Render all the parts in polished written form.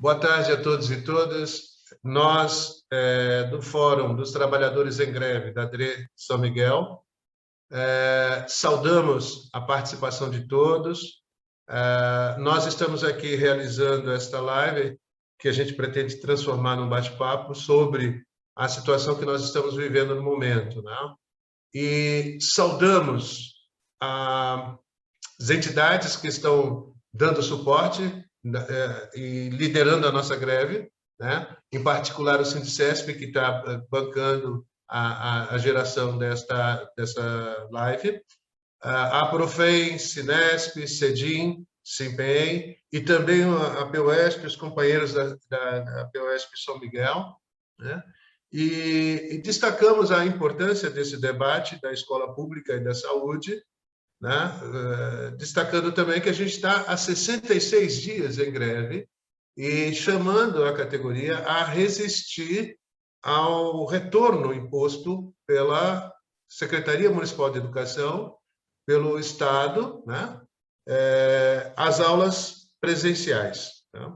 Boa tarde a todos e todas. Nós, do Fórum dos Trabalhadores em Greve da DRE São Miguel, saudamos a participação de todos. Nós estamos aqui realizando esta live que a gente pretende transformar num bate-papo sobre a situação que nós estamos vivendo no momento, né? E saudamos as entidades que estão dando suporte e liderando a nossa greve, né? Em particular o Sindicesp, que está bancando a geração dessa live, a Profem, Sinesp, Cedim, Simpen, e também a POESP, os companheiros da POESP São Miguel, né? E destacamos a importância desse debate da escola pública e da saúde, né? Destacando também que a gente está há 66 dias em greve e chamando a categoria a resistir ao retorno imposto pela Secretaria Municipal de Educação, pelo Estado, né? As aulas presenciais, né?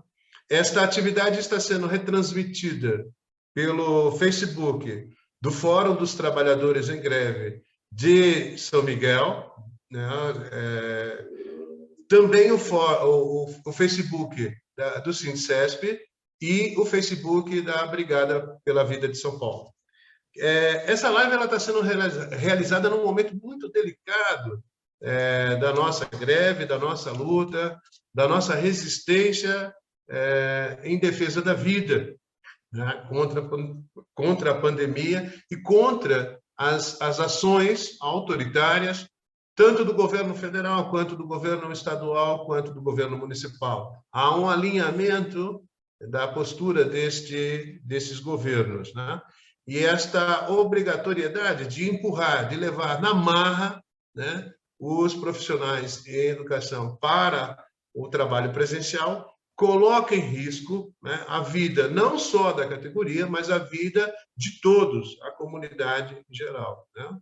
Esta atividade está sendo retransmitida pelo Facebook do Fórum dos Trabalhadores em Greve de São Miguel, né? Também o Facebook do Sindicesp e o Facebook da Brigada pela Vida de São Paulo. Essa live está sendo realizada num momento muito delicado da nossa greve, da nossa luta, da nossa resistência em defesa da vida, né? Contra a pandemia e contra as ações autoritárias, tanto do governo federal, quanto do governo estadual, quanto do governo municipal. Há um alinhamento da postura desses governos, né? E esta obrigatoriedade de empurrar, de levar na marra, né, os profissionais em educação para o trabalho presencial, coloca em risco, né, a vida não só da categoria, mas a vida de todos, a comunidade em geral, né?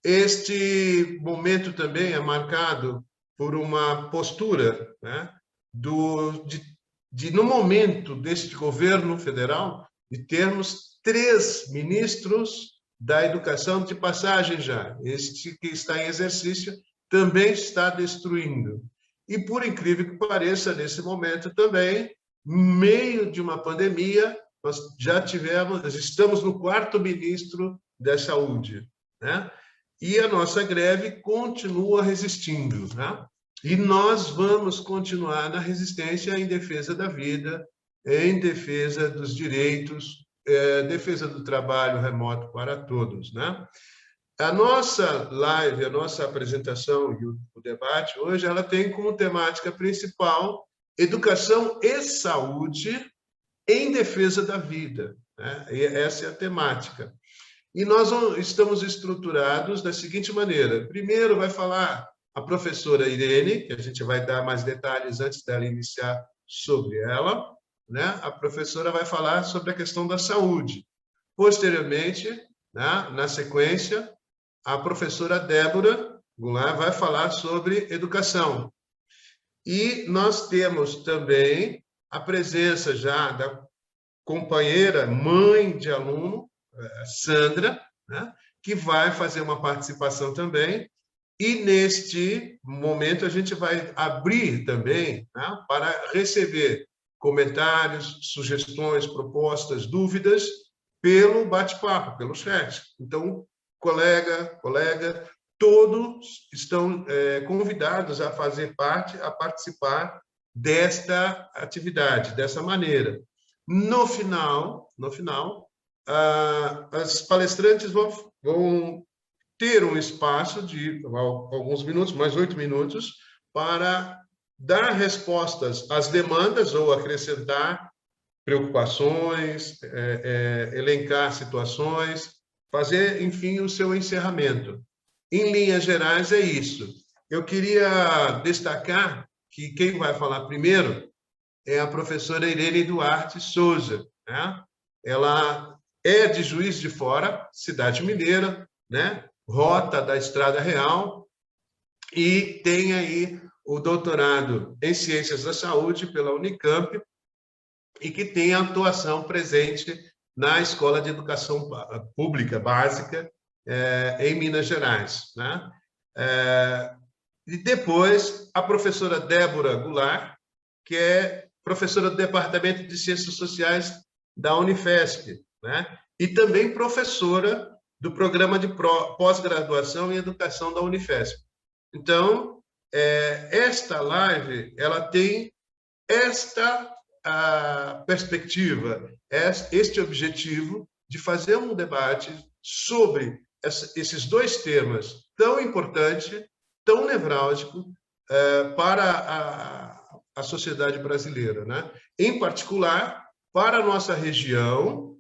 Este momento também é marcado por uma postura, né, no momento deste governo federal, de termos 3 ministros da educação de passagem já. Este que está em exercício também está destruindo. E, por incrível que pareça, nesse momento também, no meio de uma pandemia, nós estamos no 4º ministro da Saúde, né? E a nossa greve continua resistindo, né? E nós vamos continuar na resistência em defesa da vida, em defesa dos direitos, defesa do trabalho remoto para todos, né? A nossa live, a nossa apresentação e o debate hoje, ela tem como temática principal educação e saúde em defesa da vida, né? E essa é a temática. E nós estamos estruturados da seguinte maneira. Primeiro vai falar a professora Irene, que a gente vai dar mais detalhes antes dela iniciar sobre ela, né? A professora vai falar sobre a questão da saúde. Posteriormente, né, na sequência, a professora Débora Goulart vai falar sobre educação. E nós temos também a presença já da companheira, mãe de aluno, Sandra, né, que vai fazer uma participação também. E, neste momento, a gente vai abrir também, né, para receber comentários, sugestões, propostas, dúvidas, pelo bate-papo, pelo chat. Então, colega, todos estão convidados a fazer parte, a participar desta atividade, dessa maneira. No final, as palestrantes vão ter um espaço de alguns minutos, mais 8 minutos, para dar respostas às demandas ou acrescentar preocupações, elencar situações, fazer, enfim, o seu encerramento. Em linhas gerais, é isso. Eu queria destacar que quem vai falar primeiro é a professora Irene Duarte Souza, né? Ela é de Juiz de Fora, cidade mineira, né? Rota da Estrada Real, e tem aí o doutorado em Ciências da Saúde pela Unicamp, e que tem atuação presente na Escola de Educação Pública Básica em Minas Gerais, né? E depois a professora Débora Goulart, que é professora do Departamento de Ciências Sociais da Unifesp, né? E também professora do programa de pós-graduação em Educação da Unifesp. Então, esta live, ela tem esta perspectiva, este objetivo de fazer um debate sobre esses dois temas tão importantes, tão nevrálgicos para a sociedade brasileira, né? Em particular, para a nossa região,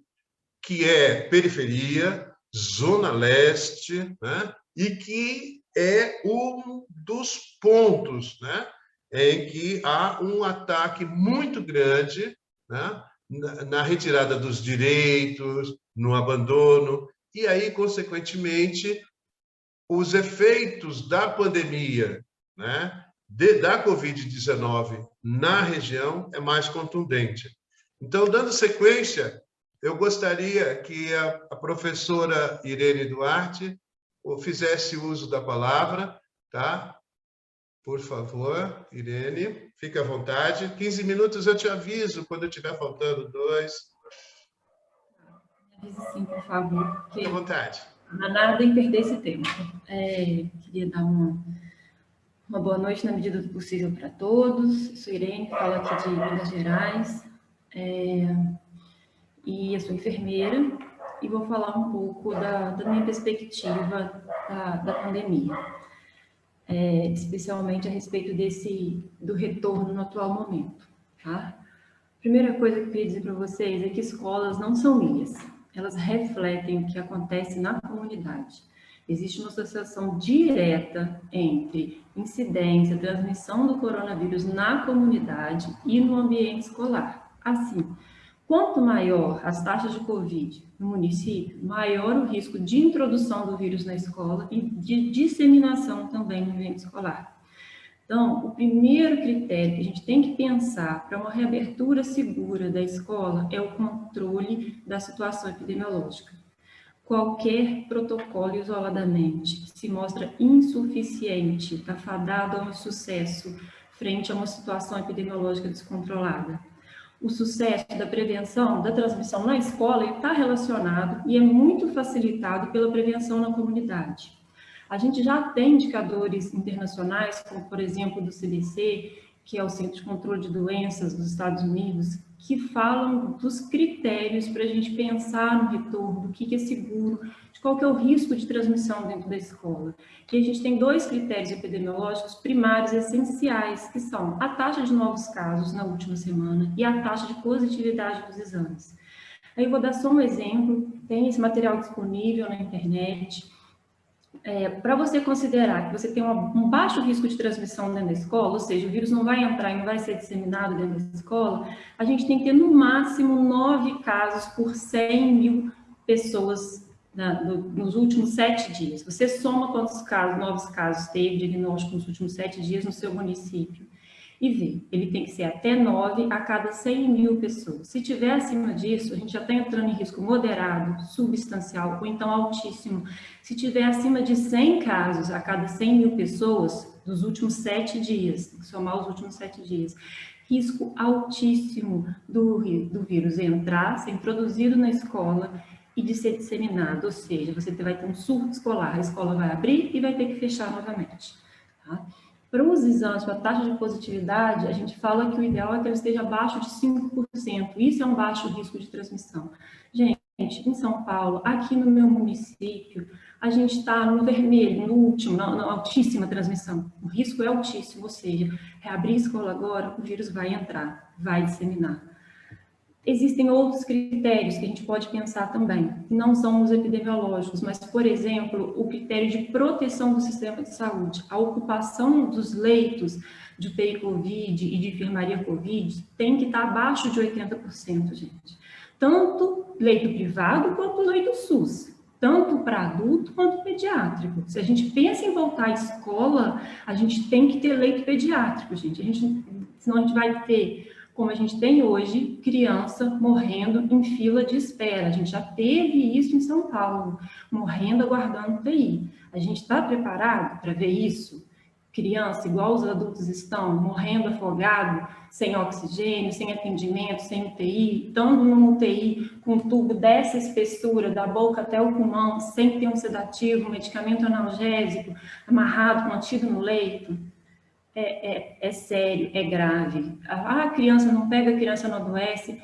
que é periferia, zona leste, né? E que é um dos pontos, né, em que há um ataque muito grande, né, na retirada dos direitos, no abandono, e aí, consequentemente, os efeitos da pandemia, né, da Covid-19 na região é mais contundente. Então, dando sequência, eu gostaria que a professora Irene Duarte fizesse uso da palavra, tá? Por favor, Irene, fique à vontade. 15 minutos eu te aviso quando estiver faltando 2. Avise sim, por favor. Fique à vontade. Não há nada em perder esse tempo. Queria dar uma boa noite na medida do possível para todos. Sou Irene, falo aqui de Minas Gerais. E eu sou enfermeira e vou falar um pouco da minha perspectiva da pandemia. Especialmente a respeito do retorno no atual momento. Tá? Primeira coisa que eu queria dizer para vocês é que escolas não são ilhas, elas refletem o que acontece na comunidade. Existe uma associação direta entre incidência, transmissão do coronavírus na comunidade e no ambiente escolar. Assim, quanto maior as taxas de Covid no município, maior o risco de introdução do vírus na escola e de disseminação também no ambiente escolar. Então, o primeiro critério que a gente tem que pensar para uma reabertura segura da escola é o controle da situação epidemiológica. Qualquer protocolo isoladamente se mostra insuficiente, está fadado ao insucesso frente a uma situação epidemiológica descontrolada. O sucesso da prevenção da transmissão na escola está relacionado e é muito facilitado pela prevenção na comunidade. A gente já tem indicadores internacionais, como por exemplo do CDC, que é o Centro de Controle de Doenças dos Estados Unidos, que falam dos critérios para a gente pensar no retorno, do que é seguro, de qual que é o risco de transmissão dentro da escola. E a gente tem 2 critérios epidemiológicos primários essenciais, que são a taxa de novos casos na última semana e a taxa de positividade dos exames. Aí eu vou dar só um exemplo, tem esse material disponível na internet. Para você considerar que você tem um baixo risco de transmissão dentro da escola, ou seja, o vírus não vai entrar e não vai ser disseminado dentro da escola, a gente tem que ter no máximo 9 casos por 100 mil pessoas nos últimos 7 dias. Você soma quantos novos casos teve diagnóstico nos últimos 7 dias no seu município e vê, ele tem que ser até 9 a cada 100 mil pessoas. Se tiver acima disso, a gente já está entrando em risco moderado, substancial ou então altíssimo. Se tiver acima de 100 casos a cada 100 mil pessoas dos últimos 7 dias, tem que somar os últimos 7 dias, risco altíssimo do vírus entrar, ser introduzido na escola e de ser disseminado, ou seja, você vai ter um surto escolar, a escola vai abrir e vai ter que fechar novamente, tá? Para os exames, para a taxa de positividade, a gente fala que o ideal é que ele esteja abaixo de 5%. Isso é um baixo risco de transmissão. Gente, em São Paulo, aqui no meu município, a gente está no vermelho, no último, na altíssima transmissão. O risco é altíssimo, ou seja, reabrir a escola agora, o vírus vai entrar, vai disseminar. Existem outros critérios que a gente pode pensar também, que não são os epidemiológicos, mas, por exemplo, o critério de proteção do sistema de saúde. A ocupação dos leitos de UTI Covid e de enfermaria Covid tem que estar abaixo de 80%, gente. Tanto leito privado quanto leito SUS, tanto para adulto quanto pediátrico. Se a gente pensa em voltar à escola, a gente tem que ter leito pediátrico, gente. Senão a gente vai ter como a gente tem hoje criança morrendo em fila de espera. A gente já teve isso em São Paulo, morrendo aguardando UTI. A gente está preparado para ver isso? Criança, igual os adultos estão, morrendo afogado, sem oxigênio, sem atendimento, sem UTI, estando numa UTI com um tubo dessa espessura, da boca até o pulmão, sem ter um sedativo, um medicamento analgésico, amarrado, contido no leito. É sério, é grave. A criança não pega, a criança não adoece.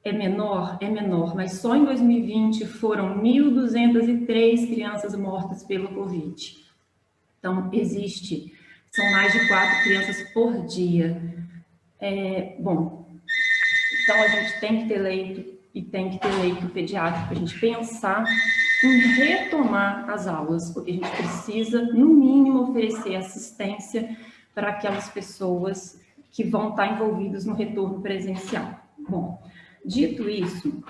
É menor, mas só em 2020 foram 1.203 crianças mortas pelo Covid. Então, são mais de 4 crianças por dia. Bom, então a gente tem que ter leito, e tem que ter leito pediátrico para a gente pensar em retomar as aulas, porque a gente precisa, no mínimo, oferecer assistência para aquelas pessoas que vão estar envolvidas no retorno presencial. Bom, dito isso,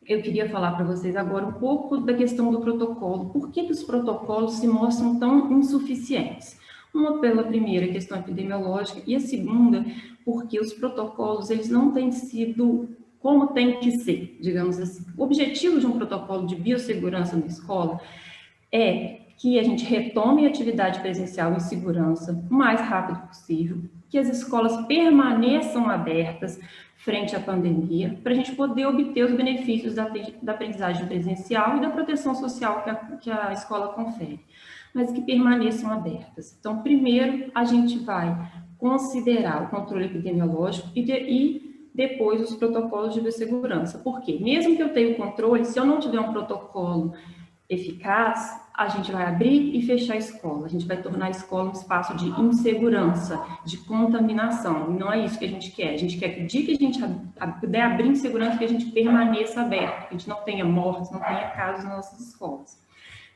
eu queria falar para vocês agora um pouco da questão do protocolo. Por que os protocolos se mostram tão insuficientes? Uma, pela primeira questão epidemiológica, e a segunda, porque os protocolos eles não têm sido como tem que ser, digamos assim. O objetivo de um protocolo de biossegurança na escola é que a gente retome a atividade presencial em segurança o mais rápido possível, que as escolas permaneçam abertas frente à pandemia, para a gente poder obter os benefícios da aprendizagem presencial e da proteção social que a escola confere, mas que permaneçam abertas. Então, primeiro, a gente vai considerar o controle epidemiológico e depois os protocolos de biossegurança. Por quê? Mesmo que eu tenha o controle, se eu não tiver um protocolo eficaz, a gente vai abrir e fechar a escola. A gente vai tornar a escola um espaço de insegurança, de contaminação. E não é isso que a gente quer. A gente quer que o dia que a gente puder abrir em segurança, que a gente permaneça aberto, que a gente não tenha mortes, não tenha casos nas nossas escolas.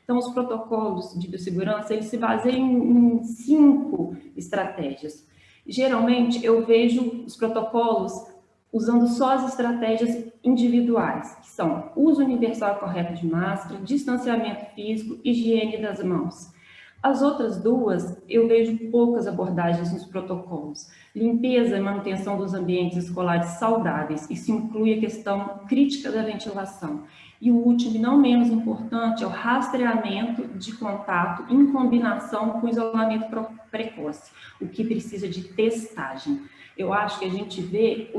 Então, os protocolos de biossegurança, eles se baseiam em 5 estratégias. Geralmente, eu vejo os protocolos usando só as estratégias individuais, que são uso universal correto de máscara, distanciamento físico, higiene das mãos. As outras 2, eu vejo poucas abordagens nos protocolos. Limpeza e manutenção dos ambientes escolares saudáveis, isso inclui a questão crítica da ventilação. E o último, e não menos importante, é o rastreamento de contato em combinação com o isolamento precoce, o que precisa de testagem. Eu acho que a gente vê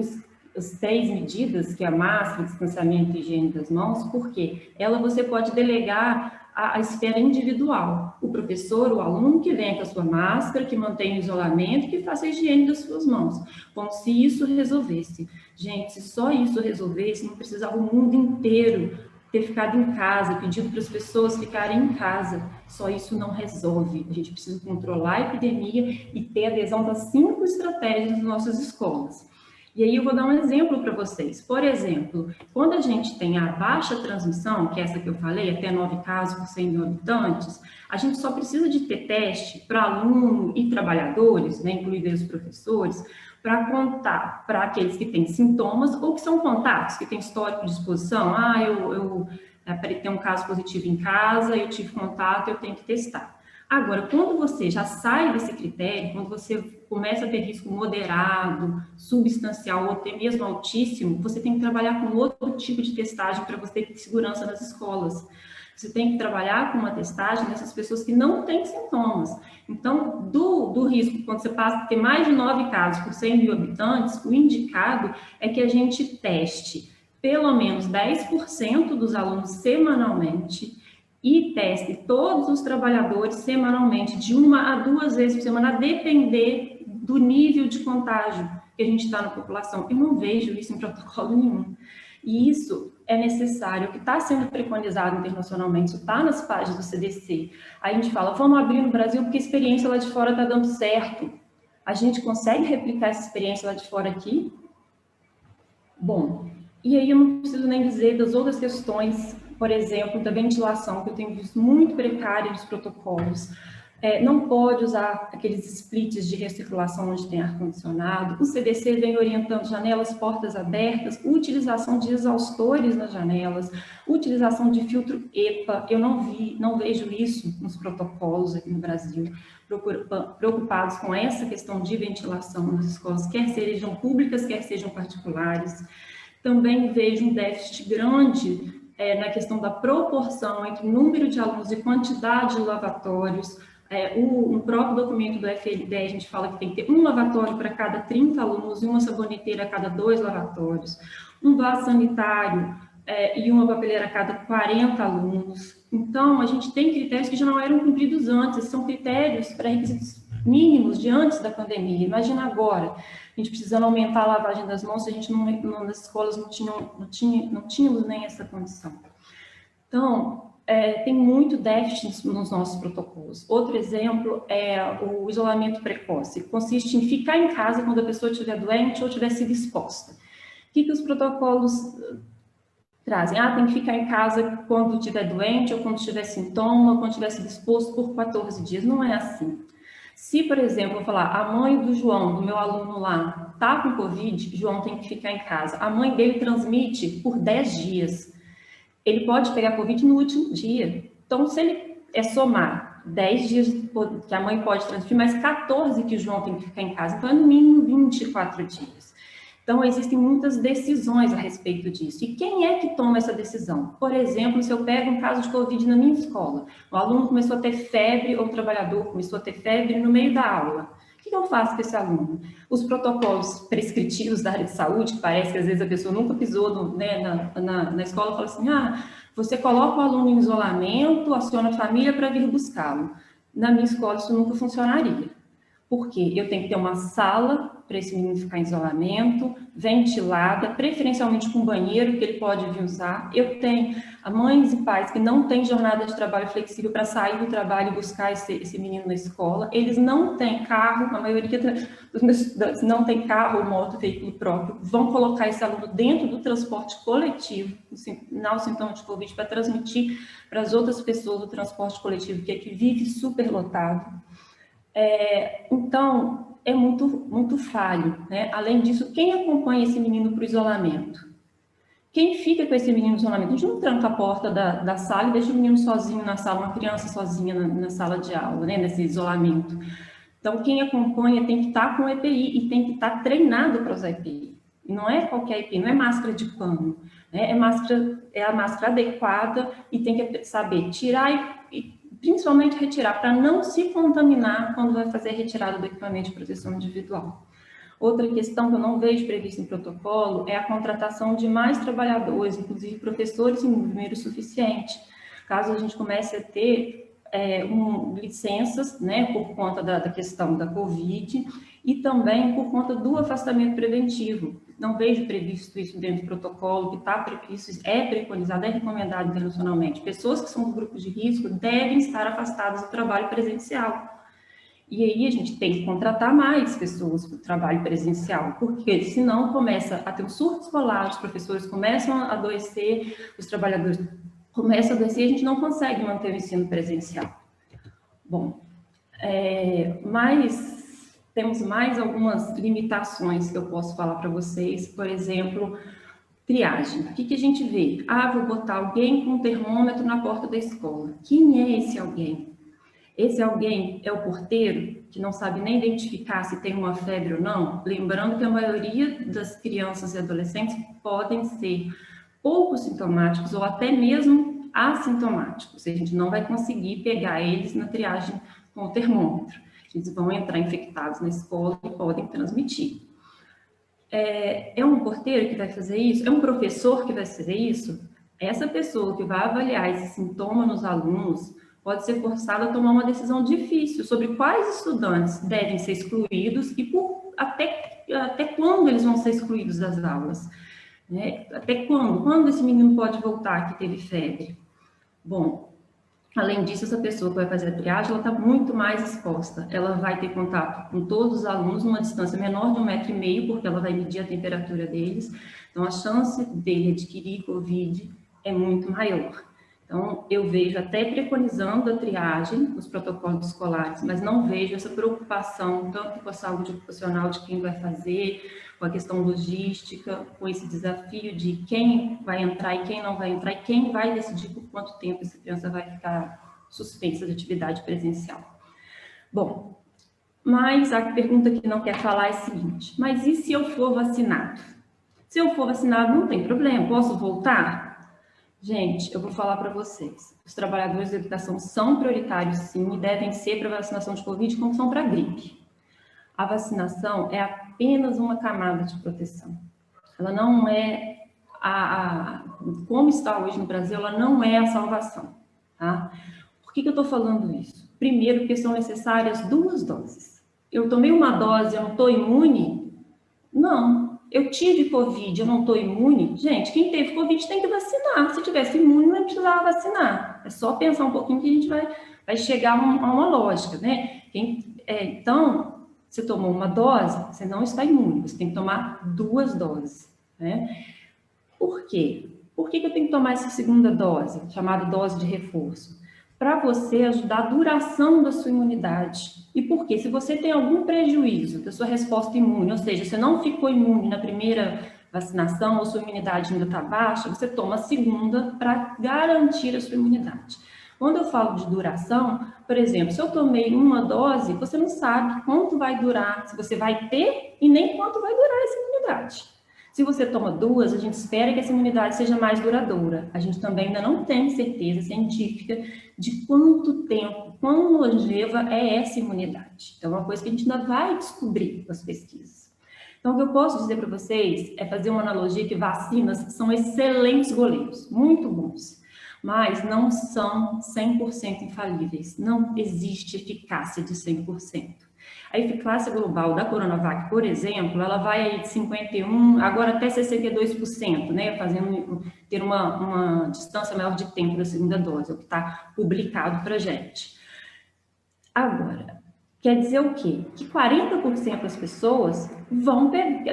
as 3 medidas, que é a máscara, distanciamento e higiene das mãos, porque você pode delegar a esfera individual. O professor, o aluno que vem com a sua máscara, que mantém o isolamento, que faça a higiene das suas mãos. Como se isso resolvesse. Gente, se só isso resolvesse, não precisava o mundo inteiro ter ficado em casa, pedido para as pessoas ficarem em casa. Só isso não resolve. A gente precisa controlar a epidemia e ter adesão das 5 estratégias nas nossas escolas. E aí eu vou dar um exemplo para vocês. Por exemplo, quando a gente tem a baixa transmissão, que é essa que eu falei, até 9 casos por 100 mil habitantes, a gente só precisa de ter teste para aluno e trabalhadores, né, incluindo os professores, para contar para aqueles que têm sintomas ou que são contatos, que têm histórico de exposição. Eu tenho um caso positivo em casa, eu tive contato, eu tenho que testar. Agora, quando você já sai desse critério, quando você começa a ter risco moderado, substancial ou até mesmo altíssimo, você tem que trabalhar com outro tipo de testagem para você ter segurança nas escolas. Você tem que trabalhar com uma testagem dessas pessoas que não têm sintomas. Então, do risco, quando você passa a ter mais de 9 casos por 100 mil habitantes, o indicado é que a gente teste pelo menos 10% dos alunos semanalmente e teste todos os trabalhadores semanalmente, de 1 a 2 vezes por semana, a depender do nível de contágio que a gente está na população. Eu não vejo isso em protocolo nenhum. E isso é necessário, o que está sendo preconizado internacionalmente, isso está nas páginas do CDC. Aí a gente fala, vamos abrir no Brasil porque a experiência lá de fora está dando certo. A gente consegue replicar essa experiência lá de fora aqui? Bom, e aí eu não preciso nem dizer das outras questões, por exemplo, da ventilação, que eu tenho visto muito precária nos protocolos. Não pode usar aqueles splits de recirculação onde tem ar-condicionado. O CDC vem orientando janelas, portas abertas, utilização de exaustores nas janelas, utilização de filtro EPA. Eu não vejo isso nos protocolos aqui no Brasil, preocupados com essa questão de ventilação nas escolas, quer sejam públicas, quer sejam particulares. Também vejo um déficit grande na questão da proporção entre o número de alunos e quantidade de lavatórios. No próprio documento do FLD, a gente fala que tem que ter um lavatório para cada 30 alunos e uma saboneteira a cada 2 lavatórios, um vaso sanitário e uma papeleira a cada 40 alunos. Então, a gente tem critérios que já não eram cumpridos antes, são critérios pré-requisitos mínimos de antes da pandemia. Imagina agora, a gente precisando aumentar a lavagem das mãos, a gente nas escolas não tínhamos nem essa condição. Então, tem muito déficit nos nossos protocolos. Outro exemplo é o isolamento precoce, que consiste em ficar em casa quando a pessoa estiver doente ou tiver sido exposta. O que os protocolos trazem? Tem que ficar em casa quando estiver doente ou quando tiver sintoma, ou quando estiver sido exposto por 14 dias. Não é assim. Se, por exemplo, eu falar, a mãe do João, do meu aluno lá, está com Covid, João tem que ficar em casa. A mãe dele transmite por 10 dias. Ele pode pegar Covid no último dia. Então, se ele somar 10 dias que a mãe pode transmitir, mais 14 que o João tem que ficar em casa, então é no mínimo 24 dias. Então, existem muitas decisões a respeito disso. E quem é que toma essa decisão? Por exemplo, se eu pego um caso de Covid na minha escola, o aluno começou a ter febre, ou o trabalhador começou a ter febre no meio da aula. O que eu faço com esse aluno? Os protocolos prescritivos da área de saúde, que parece que às vezes a pessoa nunca pisou na escola, fala assim, você coloca o aluno em isolamento, aciona a família para vir buscá-lo. Na minha escola isso nunca funcionaria. Por quê? Eu tenho que ter uma sala para esse menino ficar em isolamento, ventilada, preferencialmente com banheiro que ele pode vir usar. Eu tenho mães e pais que não têm jornada de trabalho flexível para sair do trabalho e buscar esse menino na escola. Eles não têm carro, a maioria dos meus estudantes não tem carro ou moto, veículo próprio. Vão colocar esse aluno dentro do transporte coletivo, no sintoma de Covid, para transmitir para as outras pessoas do transporte coletivo, que aqui vive superlotado. Então, é muito falho, né? Além disso, quem acompanha esse menino para o isolamento? Quem fica com esse menino no isolamento? A gente não tranca a porta da sala e deixa o menino sozinho na sala, uma criança sozinha na sala de aula, né? Nesse isolamento. Então, quem acompanha tem que estar com EPI e tem que estar treinado para usar EPI. E não é qualquer EPI, não é máscara de pano, né? É a máscara adequada e tem que saber tirar e principalmente retirar, para não se contaminar quando vai fazer a retirada do equipamento de proteção individual. Outra questão que eu não vejo prevista em protocolo é a contratação de mais trabalhadores, inclusive professores em número suficiente. Caso a gente comece a ter licenças, né, por conta da questão da Covid e também por conta do afastamento preventivo. Não vejo previsto isso dentro do protocolo, que isso é preconizado, é recomendado internacionalmente. Pessoas que são do grupo de risco devem estar afastadas do trabalho presencial. E aí a gente tem que contratar mais pessoas para o trabalho presencial, porque senão começa a ter um surto escolar, os professores começam a adoecer, os trabalhadores começam a adoecer e a gente não consegue manter o ensino presencial. Bom, mas temos mais algumas limitações que eu posso falar para vocês, por exemplo, triagem. O que a gente vê? Vou botar alguém com um termômetro na porta da escola. Quem é esse alguém? Esse alguém é o porteiro, que não sabe nem identificar se tem uma febre ou não? Lembrando que a maioria das crianças e adolescentes podem ser pouco sintomáticos ou até mesmo assintomáticos. A gente não vai conseguir pegar eles na triagem com o termômetro. Eles vão entrar infectados na escola e podem transmitir. É um porteiro que vai fazer isso? É um professor que vai fazer isso? Essa pessoa que vai avaliar esse sintoma nos alunos pode ser forçada a tomar uma decisão difícil sobre quais estudantes devem ser excluídos e até quando eles vão ser excluídos das aulas. Né? Até quando? Quando esse menino pode voltar que teve febre? Bom, além disso, essa pessoa que vai fazer a triagem, ela está muito mais exposta. Ela vai ter contato com todos os alunos numa distância menor de 1,5 m, porque ela vai medir a temperatura deles. Então, a chance dele adquirir Covid é muito maior. Então, eu vejo até preconizando a triagem nos protocolos escolares, mas não vejo essa preocupação tanto com a saúde ocupacional de quem vai fazer, com a questão logística, com esse desafio de quem vai entrar e quem não vai entrar, e quem vai decidir por quanto tempo essa criança vai ficar suspensa de atividade presencial. Bom, mas a pergunta que não quer falar é a seguinte: mas e se eu for vacinado? Se eu for vacinado, não tem problema, posso voltar? Gente, eu vou falar para vocês. Os trabalhadores da educação são prioritários, sim, e devem ser para vacinação de Covid como são para a gripe. A vacinação é apenas uma camada de proteção. Ela não é, como está hoje no Brasil, ela não é a salvação. Tá? Por que eu estou falando isso? Primeiro, porque são necessárias 2 doses. Eu tomei uma dose, eu não estou imune? Não. Eu tive Covid, eu não estou imune? Gente, quem teve Covid tem que vacinar. Se tivesse imune, não precisava vacinar. É só pensar um pouquinho que a gente vai chegar a uma lógica, né? Então, você tomou uma dose, você não está imune. Você tem que tomar 2 doses, né? Por quê? Por que eu tenho que tomar essa segunda dose, chamada dose de reforço? Para você ajudar a duração da sua imunidade. E por quê? Se você tem algum prejuízo da sua resposta imune, ou seja, você não ficou imune na primeira vacinação ou sua imunidade ainda está baixa, você toma a segunda para garantir a sua imunidade. Quando eu falo de duração, por exemplo, se eu tomei uma dose, você não sabe quanto vai durar, se você vai ter e nem quanto vai durar essa imunidade. Se você toma 2, a gente espera que essa imunidade seja mais duradoura. A gente também ainda não tem certeza científica de quanto tempo, quão longeva é essa imunidade. Então, é uma coisa que a gente ainda vai descobrir com as pesquisas. Então, o que eu posso dizer para vocês é fazer uma analogia que vacinas são excelentes goleiros, muito bons, mas não são 100% infalíveis. Não existe eficácia de 100%. A eficácia global da Coronavac, por exemplo, ela vai aí de 51%, agora até 62%, né? Ter uma distância maior de tempo da segunda dose, é o que está publicado para a gente. Agora, quer dizer o quê? Que 40% das pessoas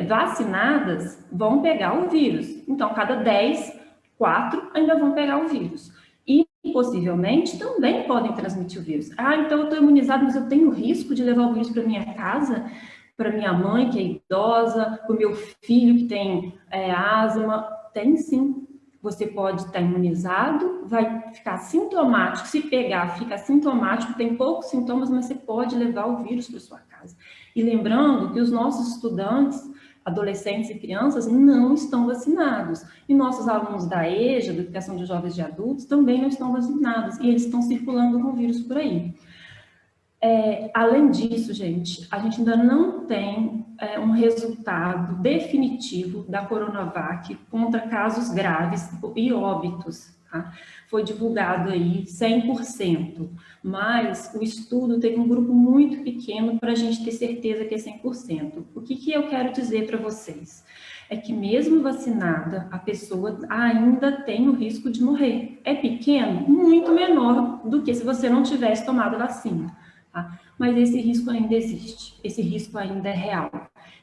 vacinadas vão pegar o vírus. Então, cada 10, 4 ainda vão pegar o vírus. E, possivelmente, também podem transmitir o vírus. Então eu estou imunizado, mas eu tenho risco de levar o vírus para minha casa, para minha mãe, que é idosa, para o meu filho, que tem asma. Tem sim. Você pode estar imunizado, vai ficar sintomático. Se pegar, fica sintomático, tem poucos sintomas, mas você pode levar o vírus para sua casa. E lembrando que os nossos estudantes, adolescentes e crianças, não estão vacinados. E nossos alunos da EJA, da Educação de Jovens e Adultos, também não estão vacinados. E eles estão circulando com o vírus por aí. Além disso, gente, a gente ainda não tem um resultado definitivo da Coronavac contra casos graves e óbitos. Tá? Foi divulgado aí 100%, mas o estudo teve um grupo muito pequeno para a gente ter certeza que é 100%. O que eu quero dizer para vocês? É que mesmo vacinada, a pessoa ainda tem o risco de morrer. É pequeno? Muito menor do que se você não tivesse tomado a vacina. Tá? Mas esse risco ainda existe, esse risco ainda é real.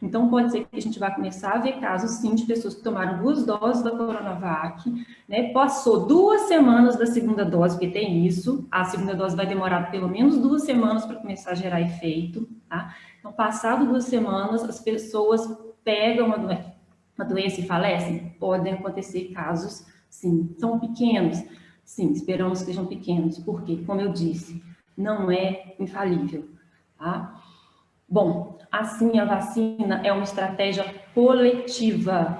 Então, pode ser que a gente vá começar a ver casos, sim, de pessoas que tomaram 2 doses da Coronavac, né? Passou 2 semanas da segunda dose, porque tem isso, a segunda dose vai demorar pelo menos 2 semanas para começar a gerar efeito, tá? Então, passado 2 semanas, as pessoas pegam uma doença e falecem? Podem acontecer casos, sim. São pequenos? Sim, esperamos que sejam pequenos, porque, como eu disse, não é infalível, tá? Bom, assim, a vacina é uma estratégia coletiva.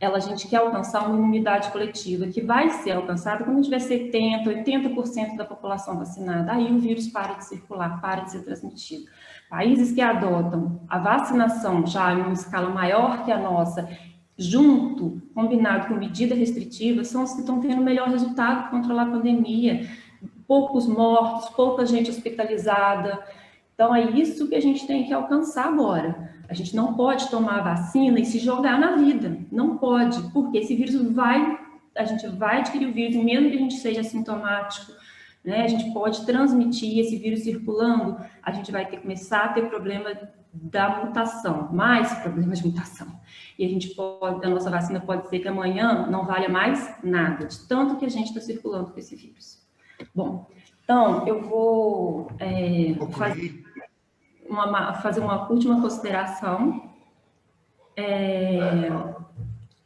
A gente quer alcançar uma imunidade coletiva, que vai ser alcançada quando tiver 70%, 80% da população vacinada. Aí o vírus para de circular, para de ser transmitido. Países que adotam a vacinação já em uma escala maior que a nossa, junto, combinado com medidas restritivas, são os que estão tendo o melhor resultado para controlar a pandemia. Poucos mortos, pouca gente hospitalizada. Então, é isso que a gente tem que alcançar agora. A gente não pode tomar a vacina e se jogar na vida. Não pode, porque esse vírus a gente vai adquirir o vírus, mesmo que a gente seja assintomático, né? A gente pode transmitir esse vírus circulando, a gente vai começar a ter problema da mutação, mais problemas de mutação. E a nossa vacina pode ser que amanhã não valha mais nada, de tanto que a gente está circulando com esse vírus. Bom, então eu vou fazer uma última consideração,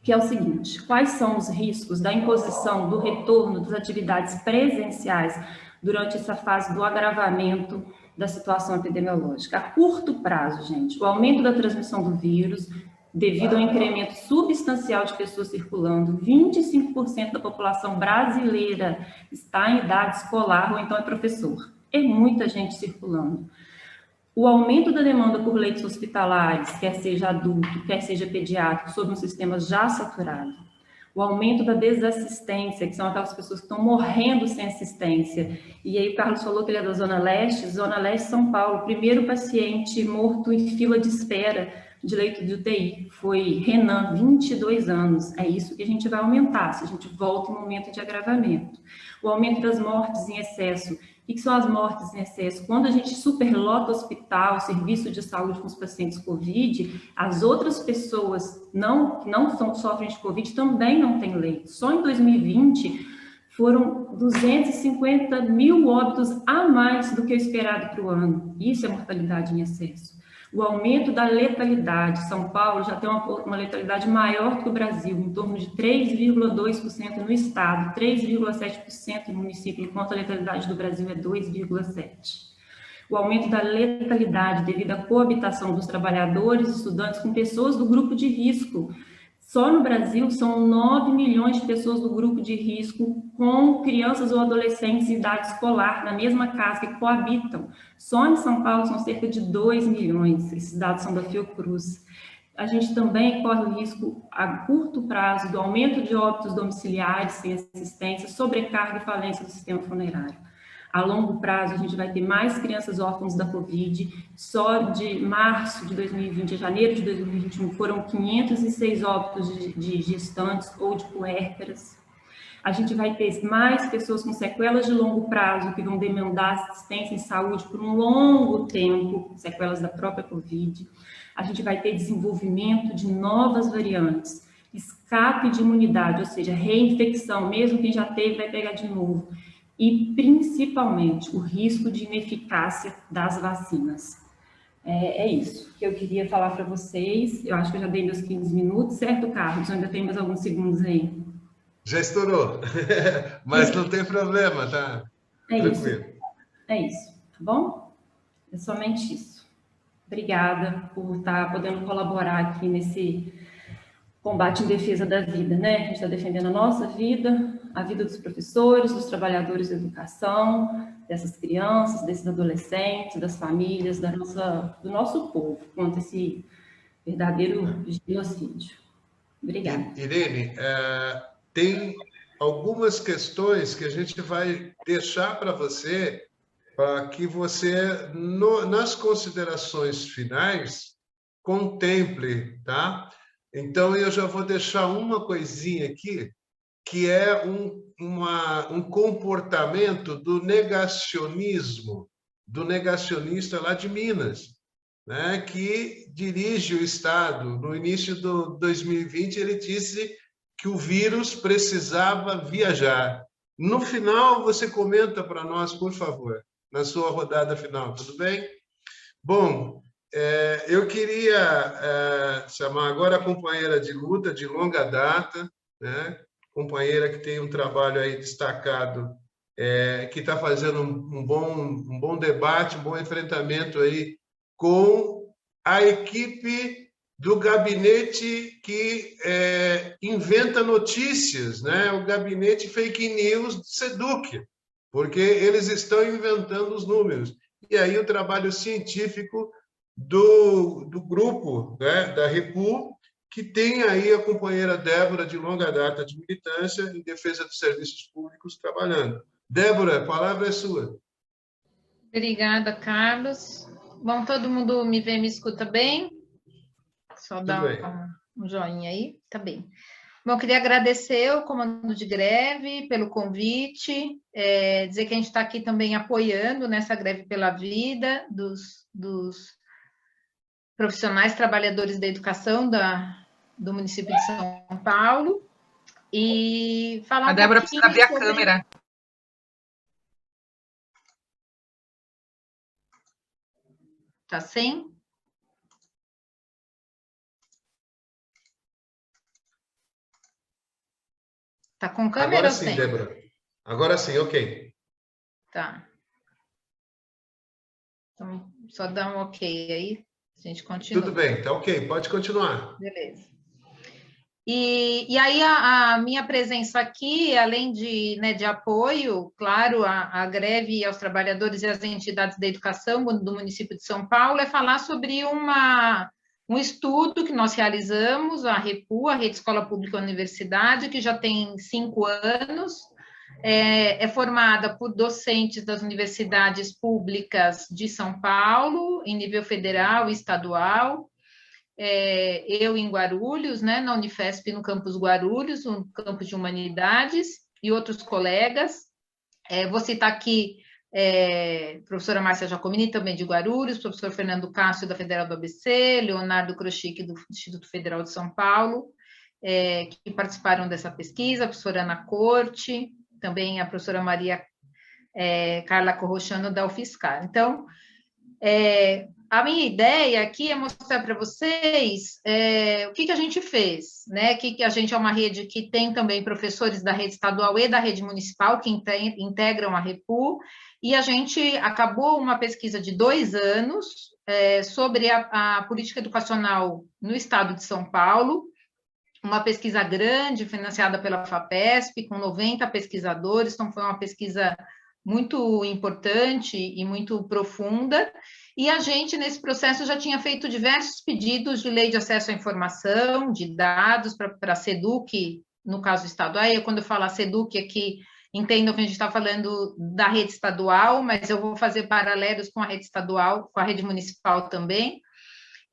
que é o seguinte: quais são os riscos da imposição do retorno das atividades presenciais durante essa fase do agravamento da situação epidemiológica? A curto prazo, gente, o aumento da transmissão do vírus, devido ao incremento substancial de pessoas circulando, 25% da população brasileira está em idade escolar ou então é professor. É muita gente circulando. O aumento da demanda por leitos hospitalares, quer seja adulto, quer seja pediátrico, sob um sistema já saturado. O aumento da desassistência, que são aquelas pessoas que estão morrendo sem assistência. E aí o Carlos falou que ele é da Zona Leste São Paulo. Primeiro paciente morto em fila de espera de leito de UTI foi Renan, 22 anos. É isso que a gente vai aumentar, se a gente volta em momento de agravamento. O aumento das mortes em excesso. O que são as mortes em excesso? Quando a gente superlota o hospital, serviço de saúde com os pacientes COVID, as outras pessoas que não sofrem de COVID também não têm leito. Só em 2020 foram 250 mil óbitos a mais do que o esperado para o ano. Isso é mortalidade em excesso. O aumento da letalidade. São Paulo já tem uma letalidade maior do que o Brasil, em torno de 3,2% no estado, 3,7% no município, enquanto a letalidade do Brasil é 2,7%. O aumento da letalidade devido à coabitação dos trabalhadores e estudantes com pessoas do grupo de risco. Só no Brasil são 9 milhões de pessoas do grupo de risco com crianças ou adolescentes em idade escolar, na mesma casa, que coabitam. Só em São Paulo são cerca de 2 milhões, esses dados são da Fiocruz. A gente também corre o risco a curto prazo do aumento de óbitos domiciliares sem assistência, sobrecarga e falência do sistema funerário. A longo prazo, a gente vai ter mais crianças órfãs da Covid. Só de março de 2020 a janeiro de 2021 foram 506 óbitos de gestantes ou de puérperas. A gente vai ter mais pessoas com sequelas de longo prazo que vão demandar assistência em saúde por um longo tempo, sequelas da própria Covid. A gente vai ter desenvolvimento de novas variantes, escape de imunidade, ou seja, reinfecção, mesmo quem já teve vai pegar de novo. E, principalmente, o risco de ineficácia das vacinas. É isso que eu queria falar para vocês. Eu acho que eu já dei meus 15 minutos, certo, Carlos? Eu ainda tenho mais alguns segundos aí. Já estourou, mas não tem problema, tá? Tranquilo. É isso, tá bom? É somente isso. Obrigada por estar podendo colaborar aqui nesse combate em defesa da vida, né? A gente está defendendo a nossa vida, a vida dos professores, dos trabalhadores da educação, dessas crianças, desses adolescentes, das famílias, do nosso povo, contra esse verdadeiro genocídio. Obrigada. Irene, tem algumas questões que a gente vai deixar para você, para que você, nas considerações finais, contemple, tá? Então, eu já vou deixar uma coisinha aqui, que é um comportamento do negacionismo, do negacionista lá de Minas, né, que dirige o Estado. No início do 2020, ele disse que o vírus precisava viajar. No final, você comenta para nós, por favor, na sua rodada final, tudo bem? Bom, eu queria chamar agora a companheira de luta de longa data, né? Companheira que tem um trabalho aí destacado, que está fazendo um bom debate, um bom enfrentamento aí com a equipe do gabinete que inventa notícias, né? O gabinete fake news do SEDUC, porque eles estão inventando os números. E aí o trabalho científico do grupo, né, da Repu, que tem aí a companheira Débora, de longa data de militância em defesa dos serviços públicos, trabalhando. Débora, a palavra é sua. Obrigada, Carlos. Bom, todo mundo me vê, me escuta bem? Só dar um joinha aí, tá bem. Bom, queria agradecer o Comando de Greve pelo convite, dizer que a gente está aqui também apoiando nessa greve pela vida dos profissionais trabalhadores da educação do município de São Paulo e falar a Débora precisa abrir a câmera. Tá sem? Tá com câmera agora ou sim, sem? Débora. Agora sim, ok. Tá. Então, só dá um ok aí. A gente continua. Tudo bem, tá ok. Pode continuar. Beleza. E aí a minha presença aqui, além de apoio, claro, à greve aos trabalhadores e às entidades da educação do município de São Paulo, é falar sobre um estudo que nós realizamos, a REPU, a Rede Escola Pública Universidade, que já tem 5 anos, é formada por docentes das universidades públicas de São Paulo, em nível federal e estadual, eu em Guarulhos, né, na Unifesp, no campus Guarulhos, no campus de Humanidades, e outros colegas. Vou citar aqui professora Márcia Giacomini, também de Guarulhos, professor Fernando Cássio, da Federal do ABC, Leonardo Kroschik, do Instituto Federal de São Paulo, que participaram dessa pesquisa, a professora Ana Corte, também a professora Maria Carla Corrochano, da UFSCar. Então, a minha ideia aqui é mostrar para vocês o que a gente fez, né? Que a gente é uma rede que tem também professores da rede estadual e da rede municipal que integram a REPU, e a gente acabou uma pesquisa de 2 anos sobre a política educacional no estado de São Paulo, uma pesquisa grande, financiada pela FAPESP, com 90 pesquisadores, então foi uma pesquisa muito importante e muito profunda, e a gente, nesse processo, já tinha feito diversos pedidos de lei de acesso à informação, de dados para a SEDUC, no caso estadual. Aí, quando eu falo SEDUC aqui, entendam que a gente está falando da rede estadual, mas eu vou fazer paralelos com a rede estadual, com a rede municipal também.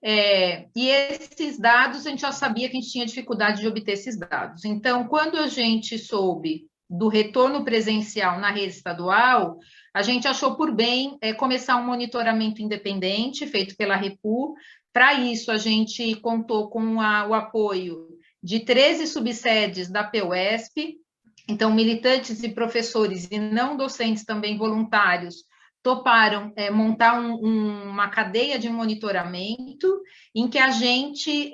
E esses dados, a gente já sabia que a gente tinha dificuldade de obter esses dados. Então, quando a gente soube do retorno presencial na rede estadual, a gente achou por bem começar um monitoramento independente, feito pela REPU. Para isso, a gente contou com o apoio de 13 subsedes da PUESP, então, militantes e professores e não docentes também voluntários toparam montar uma cadeia de monitoramento em que a gente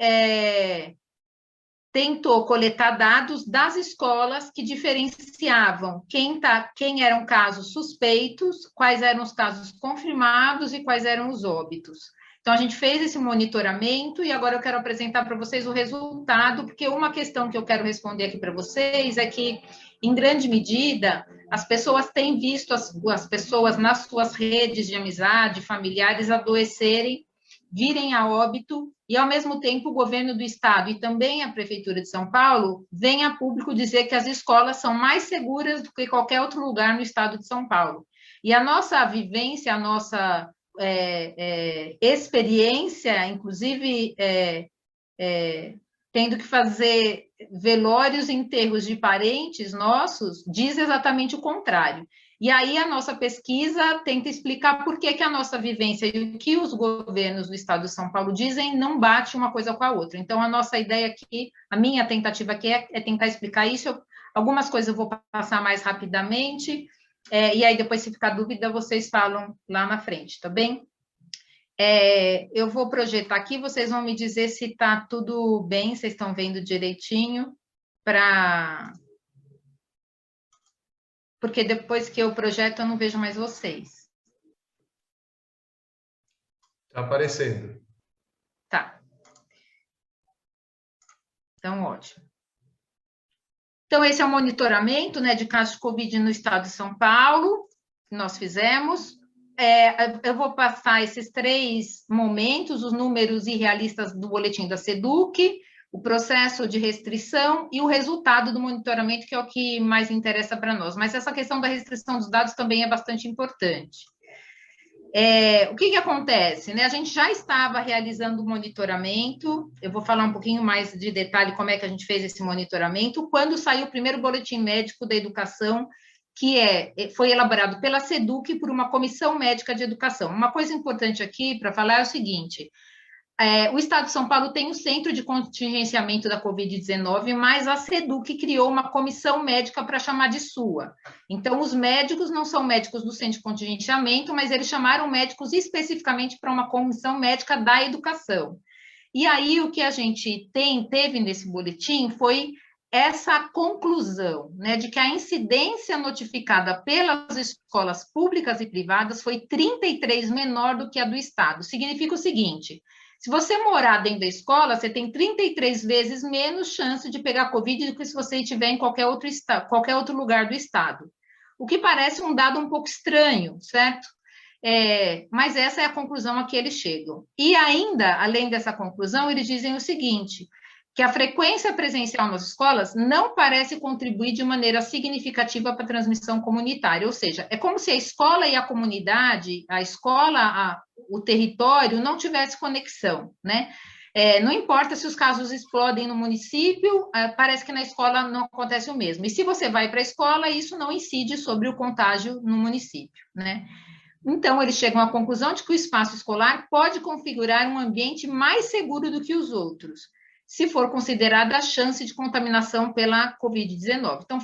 tentou coletar dados das escolas que diferenciavam quem eram casos suspeitos, quais eram os casos confirmados e quais eram os óbitos. Então, a gente fez esse monitoramento e agora eu quero apresentar para vocês o resultado, porque uma questão que eu quero responder aqui para vocês é que, em grande medida, as pessoas têm visto as pessoas nas suas redes de amizade, familiares, adoecerem, virem a óbito, e, ao mesmo tempo, o governo do estado e também a prefeitura de São Paulo vem a público dizer que as escolas são mais seguras do que qualquer outro lugar no estado de São Paulo. E a nossa vivência, a nossa experiência, inclusive tendo que fazer velórios e enterros de parentes nossos, diz exatamente o contrário. E aí a nossa pesquisa tenta explicar por que a nossa vivência e o que os governos do estado de São Paulo dizem não bate uma coisa com a outra. Então, a nossa ideia aqui, a minha tentativa aqui é tentar explicar isso. Algumas coisas eu vou passar mais rapidamente, e aí depois, se ficar dúvida, vocês falam lá na frente, tá bem? Eu vou projetar aqui, vocês vão me dizer se está tudo bem, vocês estão vendo direitinho, porque depois que eu projeto, eu não vejo mais vocês. Está aparecendo. Tá. Então, ótimo. Então, esse é o monitoramento, né, de casos de Covid no estado de São Paulo, que nós fizemos. Eu vou passar esses 3 momentos, os números irrealistas do boletim da SEDUC, o processo de restrição e o resultado do monitoramento, que é o que mais interessa para nós. Mas essa questão da restrição dos dados também é bastante importante. O que acontece? Né? A gente já estava realizando o monitoramento, eu vou falar um pouquinho mais de detalhe como é que a gente fez esse monitoramento, quando saiu o primeiro boletim médico da educação, que foi elaborado pela SEDUC por uma comissão médica de educação. Uma coisa importante aqui para falar é o seguinte: o Estado de São Paulo tem o Centro de Contingenciamento da Covid-19, mas a SEDUC criou uma comissão médica para chamar de sua. Então, os médicos não são médicos do Centro de Contingenciamento, mas eles chamaram médicos especificamente para uma comissão médica da educação. E aí, o que a gente teve nesse boletim foi essa conclusão, né, de que a incidência notificada pelas escolas públicas e privadas foi 33 menor do que a do Estado. Significa o seguinte: se você morar dentro da escola, você tem 33 vezes menos chance de pegar Covid do que se você estiver em qualquer outro lugar do Estado. O que parece um dado um pouco estranho, certo? Mas essa é a conclusão a que eles chegam. E ainda, além dessa conclusão, eles dizem o seguinte: que a frequência presencial nas escolas não parece contribuir de maneira significativa para a transmissão comunitária, ou seja, é como se a escola e a comunidade, a escola, o território, não tivesse conexão, né? Não importa se os casos explodem no município, parece que na escola não acontece o mesmo. E se você vai para a escola, isso não incide sobre o contágio no município, né? Então, eles chegam à conclusão de que o espaço escolar pode configurar um ambiente mais seguro do que os outros, se for considerada a chance de contaminação pela Covid-19. Então,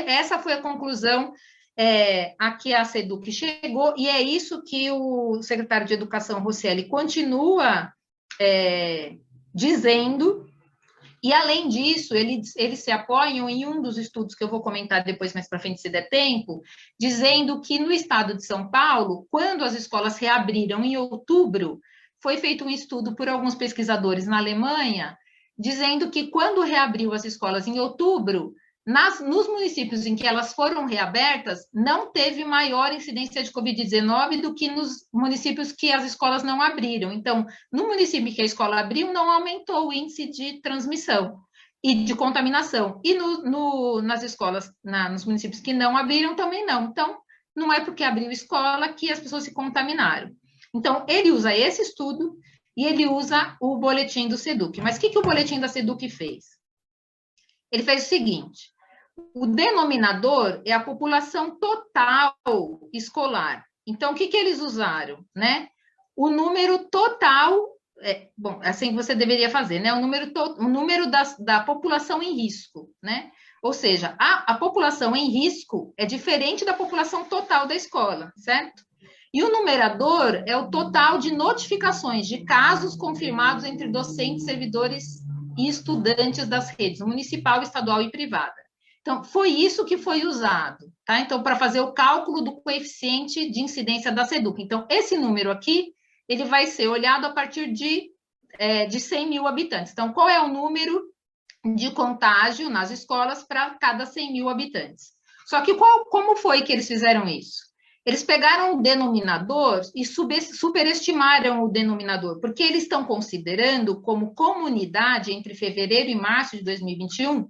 essa foi a conclusão a que a SEDUC chegou, e é isso que o secretário de Educação, Rosselli, continua dizendo, e, além disso, eles se apoiam em um dos estudos que eu vou comentar depois, mais para frente, se der tempo, dizendo que no estado de São Paulo, quando as escolas reabriram em outubro, foi feito um estudo por alguns pesquisadores na Alemanha, dizendo que quando reabriu as escolas em outubro, nos municípios em que elas foram reabertas, não teve maior incidência de Covid-19 do que nos municípios que as escolas não abriram. Então, no município que a escola abriu, não aumentou o índice de transmissão e de contaminação. E nas escolas, nos municípios que não abriram, também não. Então, não é porque abriu escola que as pessoas se contaminaram. Então, ele usa esse estudo e ele usa o boletim do SEDUC. Mas o que o boletim da SEDUC fez? Ele fez o seguinte: o denominador é a população total escolar. Então, o que eles usaram, né? O número total, assim você deveria fazer, né? O número da população em risco, né? Ou seja, a população em risco é diferente da população total da escola, certo? E o numerador é o total de notificações de casos confirmados entre docentes, servidores e estudantes das redes municipal, estadual e privada. Então, foi isso que foi usado, tá? Então, para fazer o cálculo do coeficiente de incidência da SEDUC. Então, esse número aqui, ele vai ser olhado a partir de 100 mil habitantes. Então, qual é o número de contágio nas escolas para cada 100 mil habitantes? Só que como foi que eles fizeram isso? Eles pegaram o denominador e superestimaram o denominador, porque eles estão considerando como comunidade, entre fevereiro e março de 2021,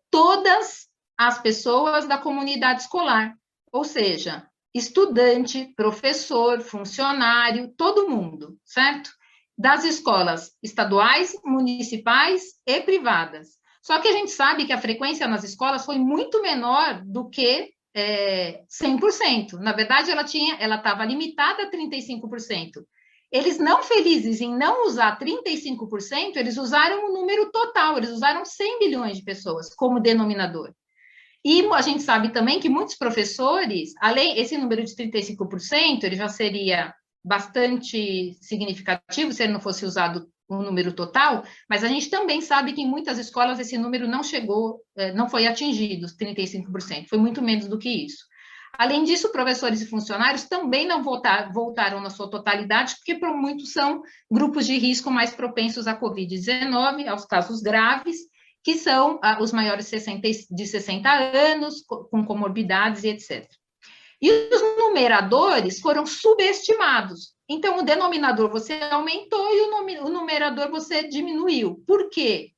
todas as pessoas da comunidade escolar, ou seja, estudante, professor, funcionário, todo mundo, certo? Das escolas estaduais, municipais e privadas. Só que a gente sabe que a frequência nas escolas foi muito menor do que 100%. Na verdade, ela estava limitada a 35%. Eles, não felizes em não usar 35%, eles usaram o número total, eles usaram 100 milhões de pessoas como denominador. E a gente sabe também que muitos professores, além esse número de 35%, ele já seria bastante significativo se ele não fosse usado o número total, mas a gente também sabe que em muitas escolas esse número não chegou, não foi atingido, os 35%, foi muito menos do que isso. Além disso, professores e funcionários também não voltaram na sua totalidade, porque por muitos são grupos de risco mais propensos à Covid-19, aos casos graves, que são os maiores de 60 anos, com comorbidades e etc. E os numeradores foram subestimados. Então, o denominador você aumentou e o numerador você diminuiu. Por quê?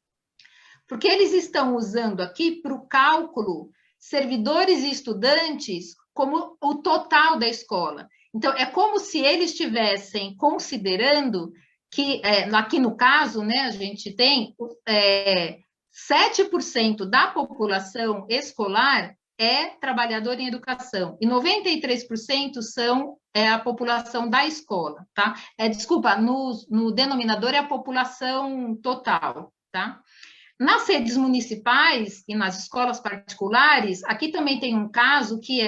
Porque eles estão usando aqui para o cálculo servidores e estudantes como o total da escola. Então, é como se eles estivessem considerando que, aqui no caso, né, a gente tem 7% da população escolar é trabalhador em educação, e 93% são a população da escola, tá? Desculpa, no denominador é a população total, tá? Nas redes municipais e nas escolas particulares, aqui também tem um caso que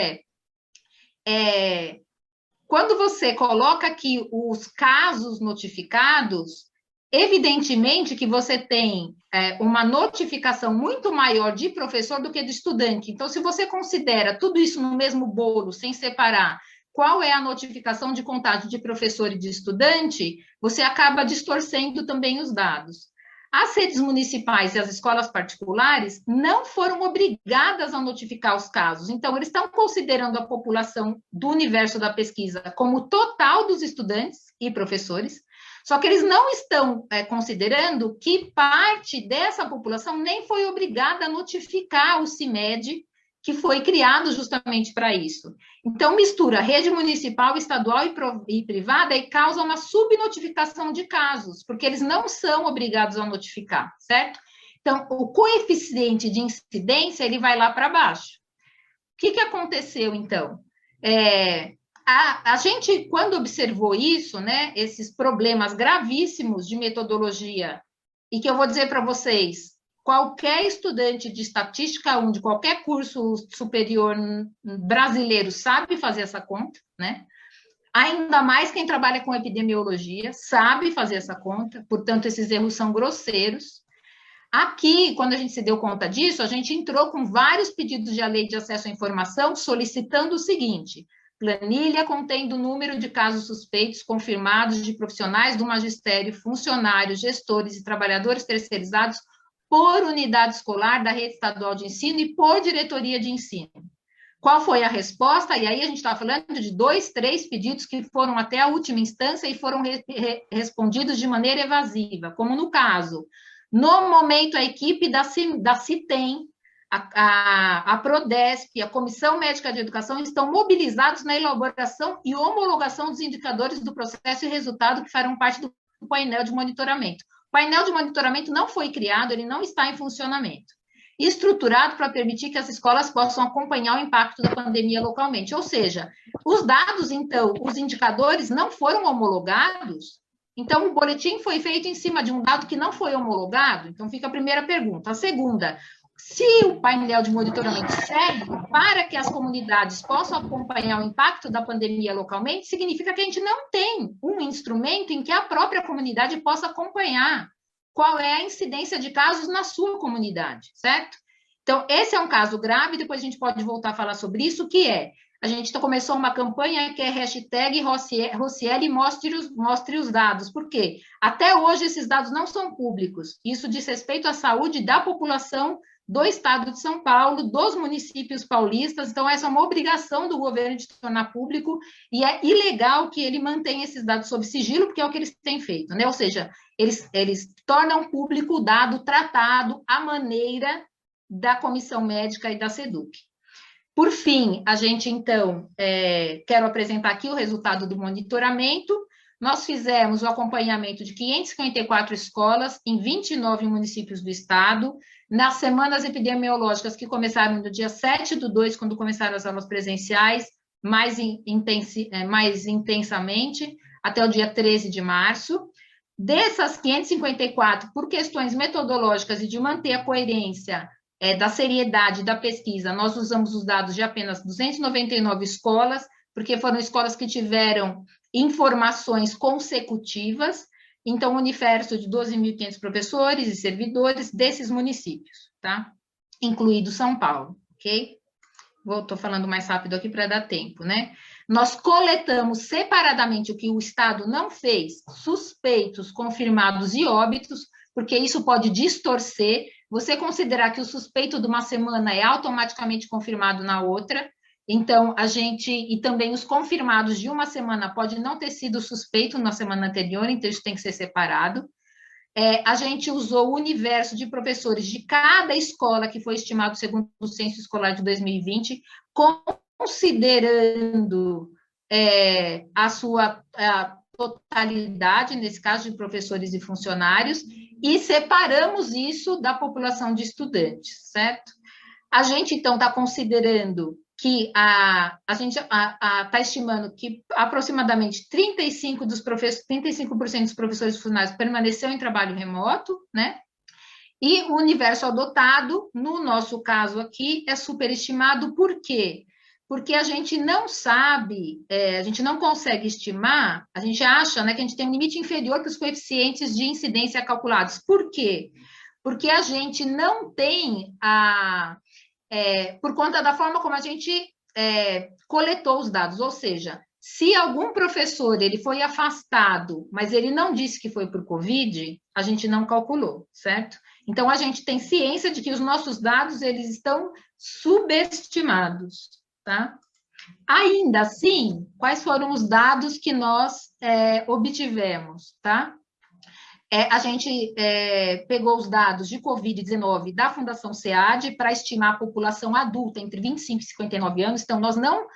quando você coloca aqui os casos notificados, evidentemente que você tem uma notificação muito maior de professor do que de estudante. Então, se você considera tudo isso no mesmo bolo, sem separar qual é a notificação de contágio de professor e de estudante, você acaba distorcendo também os dados. As redes municipais e as escolas particulares não foram obrigadas a notificar os casos. Então, eles estão considerando a população do universo da pesquisa como total dos estudantes e professores, só que eles não estão considerando que parte dessa população nem foi obrigada a notificar o CIMED, que foi criado justamente para isso. Então, mistura rede municipal, estadual e privada e causa uma subnotificação de casos, porque eles não são obrigados a notificar, certo? Então, o coeficiente de incidência, ele vai lá para baixo. O que aconteceu, então? A gente, quando observou isso, né, esses problemas gravíssimos de metodologia, e que eu vou dizer para vocês, qualquer estudante de estatística 1, de qualquer curso superior brasileiro, sabe fazer essa conta, né? Ainda mais quem trabalha com epidemiologia, sabe fazer essa conta, portanto, esses erros são grosseiros. Aqui, quando a gente se deu conta disso, a gente entrou com vários pedidos de lei de acesso à informação, solicitando o seguinte: planilha contendo o número de casos suspeitos confirmados de profissionais do magistério, funcionários, gestores e trabalhadores terceirizados por unidade escolar da rede estadual de ensino e por diretoria de ensino. Qual foi a resposta? E aí a gente está falando de 2, 3 pedidos que foram até a última instância e foram respondidos de maneira evasiva, como no caso, no momento a equipe da CITEM, a Prodesp, a Comissão Médica de Educação estão mobilizados na elaboração e homologação dos indicadores do processo e resultado que farão parte do painel de monitoramento. O painel de monitoramento não foi criado, ele não está em funcionamento. Estruturado para permitir que as escolas possam acompanhar o impacto da pandemia localmente. Ou seja, os dados, então, os indicadores não foram homologados, então o boletim foi feito em cima de um dado que não foi homologado. Então, fica a primeira pergunta. A segunda: se o painel de monitoramento serve para que as comunidades possam acompanhar o impacto da pandemia localmente, significa que a gente não tem um instrumento em que a própria comunidade possa acompanhar qual é a incidência de casos na sua comunidade, certo? Então, esse é um caso grave, depois a gente pode voltar a falar sobre isso, que a gente começou uma campanha que é hashtag Rocieli mostre os dados. Por quê? Até hoje esses dados não são públicos. Isso diz respeito à saúde da população do estado de São Paulo, dos municípios paulistas. Então, essa é uma obrigação do governo de tornar público, e é ilegal que ele mantenha esses dados sob sigilo, porque é o que eles têm feito, né? Ou seja, eles tornam público o dado tratado à maneira da Comissão Médica e da SEDUC. Por fim, a gente, então, quero apresentar aqui o resultado do monitoramento. Nós fizemos o acompanhamento de 554 escolas em 29 municípios do estado, nas semanas epidemiológicas que começaram no dia 7/2, quando começaram as aulas presenciais, mais intensamente, até o dia 13 de março. Dessas 554, por questões metodológicas e de manter a coerência da seriedade da pesquisa, nós usamos os dados de apenas 299 escolas, porque foram escolas que tiveram informações consecutivas. Então, o universo de 12.500 professores e servidores desses municípios, tá? Incluído São Paulo, ok? Estou falando mais rápido aqui para dar tempo, né? Nós coletamos separadamente o que o Estado não fez, suspeitos, confirmados e óbitos, porque isso pode distorcer. Você considerar que o suspeito de uma semana é automaticamente confirmado na outra. Então, e também os confirmados de uma semana pode não ter sido suspeito na semana anterior, então isso tem que ser separado. A gente usou o universo de professores de cada escola que foi estimado segundo o censo escolar de 2020, considerando a totalidade, nesse caso, de professores e funcionários, e separamos isso da população de estudantes, certo? A gente, então, está considerando que a gente está estimando que aproximadamente 35% dos professores funcionários permaneceu em trabalho remoto, né? E o universo adotado, no nosso caso aqui, é superestimado. Por quê? Porque a gente não sabe, a gente não consegue estimar, a gente acha, né, que a gente tem um limite inferior para os coeficientes de incidência calculados. Por quê? Porque a gente não tem por conta da forma como a gente coletou os dados, ou seja, se algum professor ele foi afastado, mas ele não disse que foi por Covid, a gente não calculou, certo? Então, a gente tem ciência de que os nossos dados eles estão subestimados, tá? Ainda assim, quais foram os dados que nós obtivemos, tá? A gente pegou os dados de Covid-19 da Fundação SEAD para estimar a população adulta entre 25 e 59 anos. Então, nós não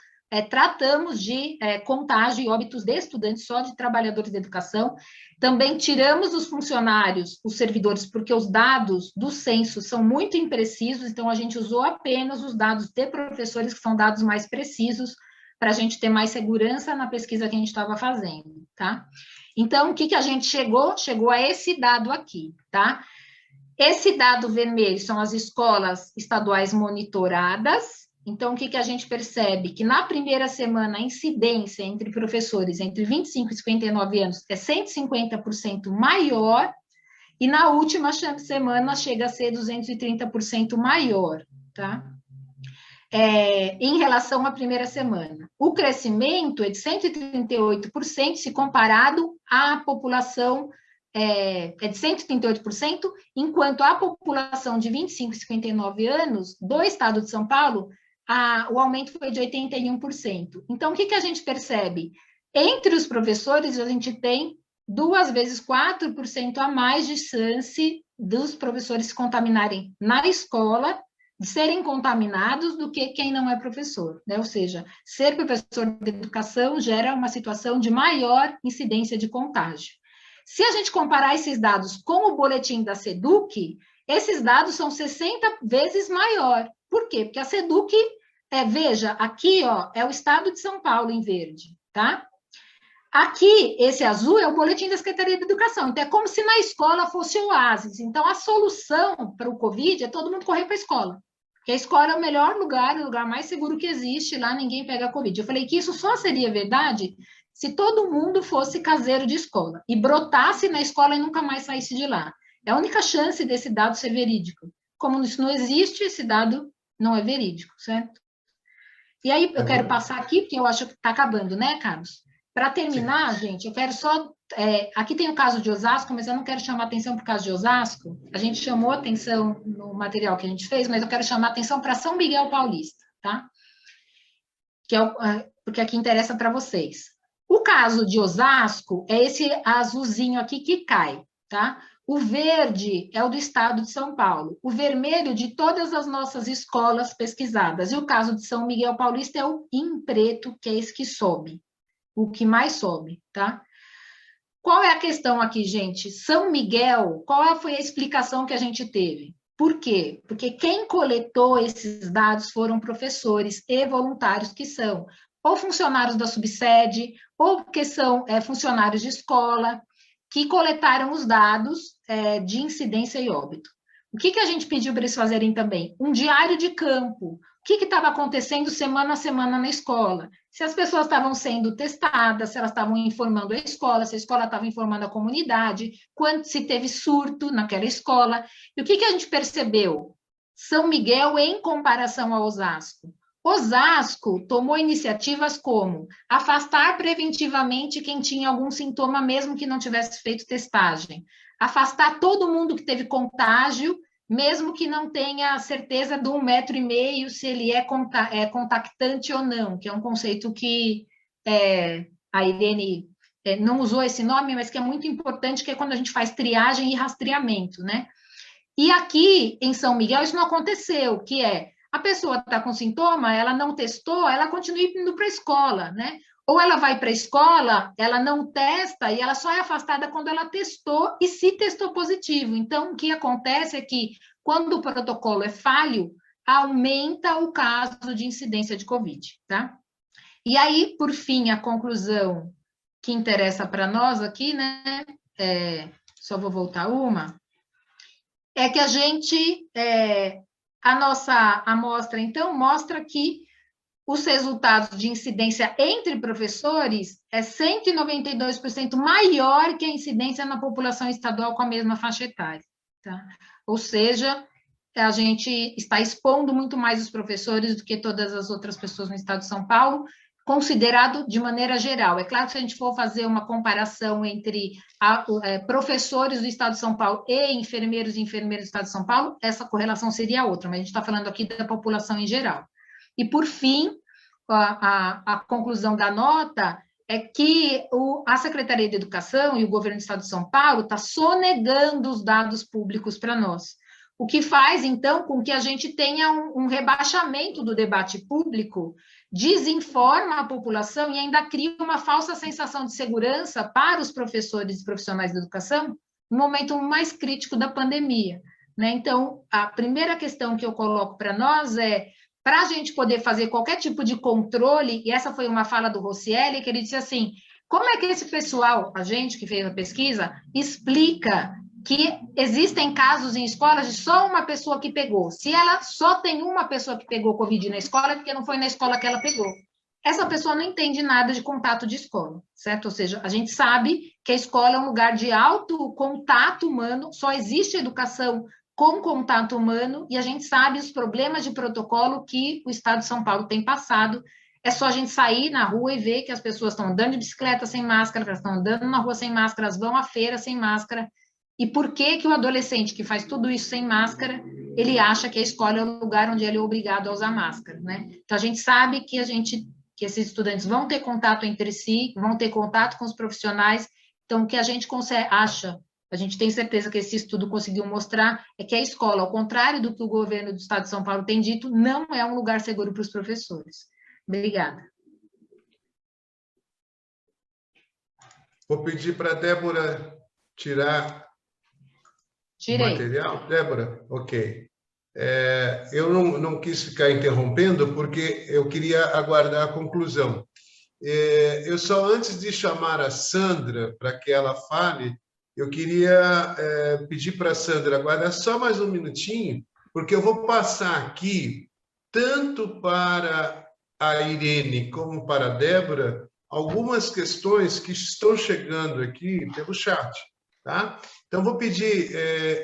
tratamos de contágio e óbitos de estudantes, só de trabalhadores da educação. Também tiramos os funcionários, os servidores, porque os dados do censo são muito imprecisos, então a gente usou apenas os dados de professores, que são dados mais precisos, para a gente ter mais segurança na pesquisa que a gente estava fazendo, tá? Então, o que a gente chegou? Chegou a esse dado aqui, tá? Esse dado vermelho são as escolas estaduais monitoradas. Então, o que a gente percebe? Que na primeira semana, a incidência entre professores entre 25 e 59 anos é 150% maior, e na última semana chega a ser 230% maior, tá? Em relação à primeira semana. O crescimento é de 138% se comparado à população, de 138%, enquanto a população de 25 e 59 anos do estado de São Paulo, o aumento foi de 81%. Então, o que a gente percebe? Entre os professores, a gente tem 2 vezes 4% a mais de chance dos professores se contaminarem na escola, de serem contaminados, do que quem não é professor, né? Ou seja, ser professor de educação gera uma situação de maior incidência de contágio. Se a gente comparar esses dados com o boletim da SEDUC, esses dados são 60 vezes maior. Por quê? Porque a SEDUC, veja, aqui, ó, é o estado de São Paulo em verde, tá? Aqui, esse azul é o boletim da Secretaria de Educação. Então, é como se na escola fosse o oásis. Então, a solução para o Covid é todo mundo correr para a escola. Porque a escola é o melhor lugar, o lugar mais seguro que existe. Lá ninguém pega Covid. Eu falei que isso só seria verdade se todo mundo fosse caseiro de escola e brotasse na escola e nunca mais saísse de lá. É a única chance desse dado ser verídico. Como isso não existe, esse dado não é verídico, certo? E aí, eu quero passar aqui, porque eu acho que está acabando, né, Carlos? Para terminar, gente, eu quero só... aqui tem o caso de Osasco, mas eu não quero chamar atenção para o caso de Osasco. A gente chamou atenção no material que a gente fez, mas eu quero chamar atenção para São Miguel Paulista, tá? Que porque aqui interessa para vocês. O caso de Osasco é esse azulzinho aqui que cai, tá? O verde é o do estado de São Paulo. O vermelho de todas as nossas escolas pesquisadas. E o caso de São Miguel Paulista é o em preto, que é esse que sobe. O que mais sobe, tá? Qual é a questão aqui, gente? São Miguel, qual foi a explicação que a gente teve? Por quê? Porque quem coletou esses dados foram professores e voluntários, que são ou funcionários da subsede, ou que são funcionários de escola, que coletaram os dados de incidência e óbito. O que a gente pediu para eles fazerem também? Um diário de campo. O que estava acontecendo semana a semana na escola? Se as pessoas estavam sendo testadas, se elas estavam informando a escola, se a escola estava informando a comunidade, se teve surto naquela escola. E o que a gente percebeu? São Miguel em comparação a Osasco. Osasco tomou iniciativas como afastar preventivamente quem tinha algum sintoma, mesmo que não tivesse feito testagem. Afastar todo mundo que teve contágio, mesmo que não tenha certeza de 1,5 metro, se ele é contactante ou não, que é um conceito que a Irene não usou esse nome, mas que é muito importante, que é quando a gente faz triagem e rastreamento, né? E aqui, em São Miguel, isso não aconteceu, que a pessoa está com sintoma, ela não testou, ela continua indo para a escola, né? Ou ela vai para a escola, ela não testa e ela só é afastada quando ela testou e se testou positivo. Então, o que acontece é que, quando o protocolo é falho, aumenta o caso de incidência de Covid, tá? E aí, por fim, a conclusão que interessa para nós aqui, né? Só vou voltar uma. É que a nossa amostra, então, mostra que os resultados de incidência entre professores é 192% maior que a incidência na população estadual com a mesma faixa etária, tá? Ou seja, a gente está expondo muito mais os professores do que todas as outras pessoas no estado de São Paulo, considerado de maneira geral. É claro que se a gente for fazer uma comparação entre professores do estado de São Paulo e enfermeiros e enfermeiras do estado de São Paulo, essa correlação seria outra, mas a gente está falando aqui da população em geral. E, por fim, a conclusão da nota é que a Secretaria de Educação e o governo do estado de São Paulo está sonegando os dados públicos para nós. O que faz, então, com que a gente tenha um rebaixamento do debate público, desinforma a população e ainda cria uma falsa sensação de segurança para os professores e profissionais da educação no momento mais crítico da pandemia, né? Então, a primeira questão que eu coloco para nós é, para a gente poder fazer qualquer tipo de controle, e essa foi uma fala do Rossielli, que ele disse assim, como é que esse pessoal, a gente que fez a pesquisa, explica que existem casos em escolas de só uma pessoa que pegou? Se ela só tem uma pessoa que pegou Covid na escola, é porque não foi na escola que ela pegou. Essa pessoa não entende nada de contato de escola, certo? Ou seja, a gente sabe que a escola é um lugar de alto contato humano, só existe educação com contato humano, e a gente sabe os problemas de protocolo que o estado de São Paulo tem passado. É só a gente sair na rua e ver que as pessoas estão andando de bicicleta sem máscara, elas estão andando na rua sem máscara, elas vão à feira sem máscara. E por que que o adolescente que faz tudo isso sem máscara, ele acha que a escola é o lugar onde ele é obrigado a usar máscara, né? Então, a gente sabe que esses estudantes vão ter contato entre si, vão ter contato com os profissionais. Então, o que a gente acha, a gente tem certeza que esse estudo conseguiu mostrar, é que a escola, ao contrário do que o governo do estado de São Paulo tem dito, não é um lugar seguro para os professores. Obrigada. Vou pedir para a Débora tirar o material. Débora, ok. Eu não quis ficar interrompendo, porque eu queria aguardar a conclusão. Eu só, antes de chamar a Sandra para que ela fale, eu queria pedir para a Sandra aguardar só mais um minutinho, porque eu vou passar aqui, tanto para a Irene como para a Débora, algumas questões que estão chegando aqui pelo chat, tá? Então, vou pedir,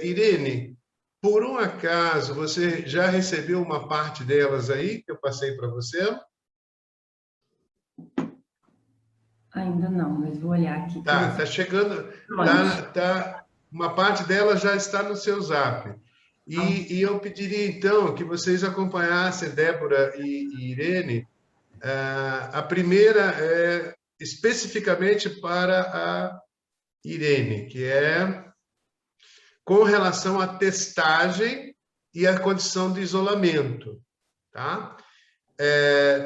Irene, por um acaso, você já recebeu uma parte delas aí, que eu passei para você? Ainda não, mas vou olhar aqui. Tá chegando, uma parte dela já está no seu Zap. E eu pediria, então, que vocês acompanhassem Débora e Irene. A primeira é especificamente para a Irene, que é com relação à testagem e à condição de isolamento, tá?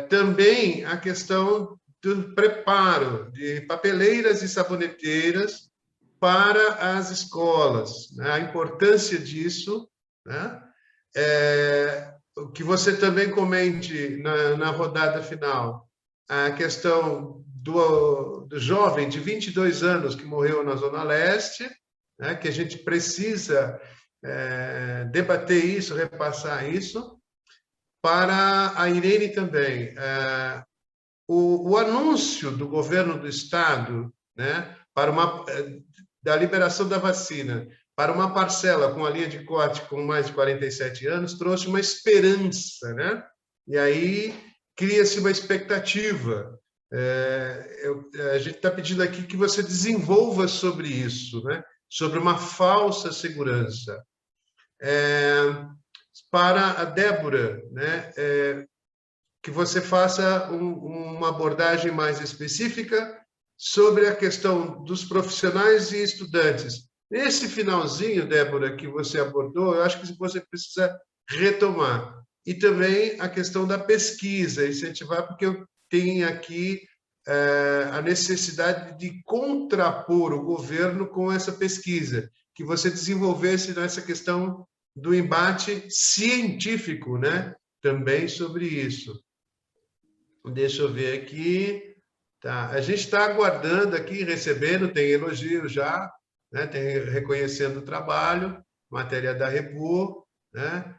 Também a questão do preparo de papeleiras e saboneteiras para as escolas, né? A importância disso, né? Que você também comente na rodada final a questão do jovem de 22 anos que morreu na Zona Leste, né? Que a gente precisa debater isso, repassar isso. Para a Irene também, o anúncio do governo do Estado, né, da liberação da vacina para uma parcela com a linha de corte com mais de 47 anos, trouxe uma esperança, né? E aí cria-se uma expectativa. A gente está pedindo aqui que você desenvolva sobre isso, né? Sobre uma falsa segurança. Para a Débora, né? Que você faça uma abordagem mais específica sobre a questão dos profissionais e estudantes. Nesse finalzinho, Débora, que você abordou, eu acho que você precisa retomar. E também a questão da pesquisa, incentivar, porque eu tenho aqui a necessidade de contrapor o governo com essa pesquisa, que você desenvolvesse nessa questão do embate científico, né? Também sobre isso. Deixa eu ver aqui. Tá. A gente está aguardando aqui, recebendo, tem elogio já, né? Tem reconhecendo o trabalho, matéria da Rebu, né?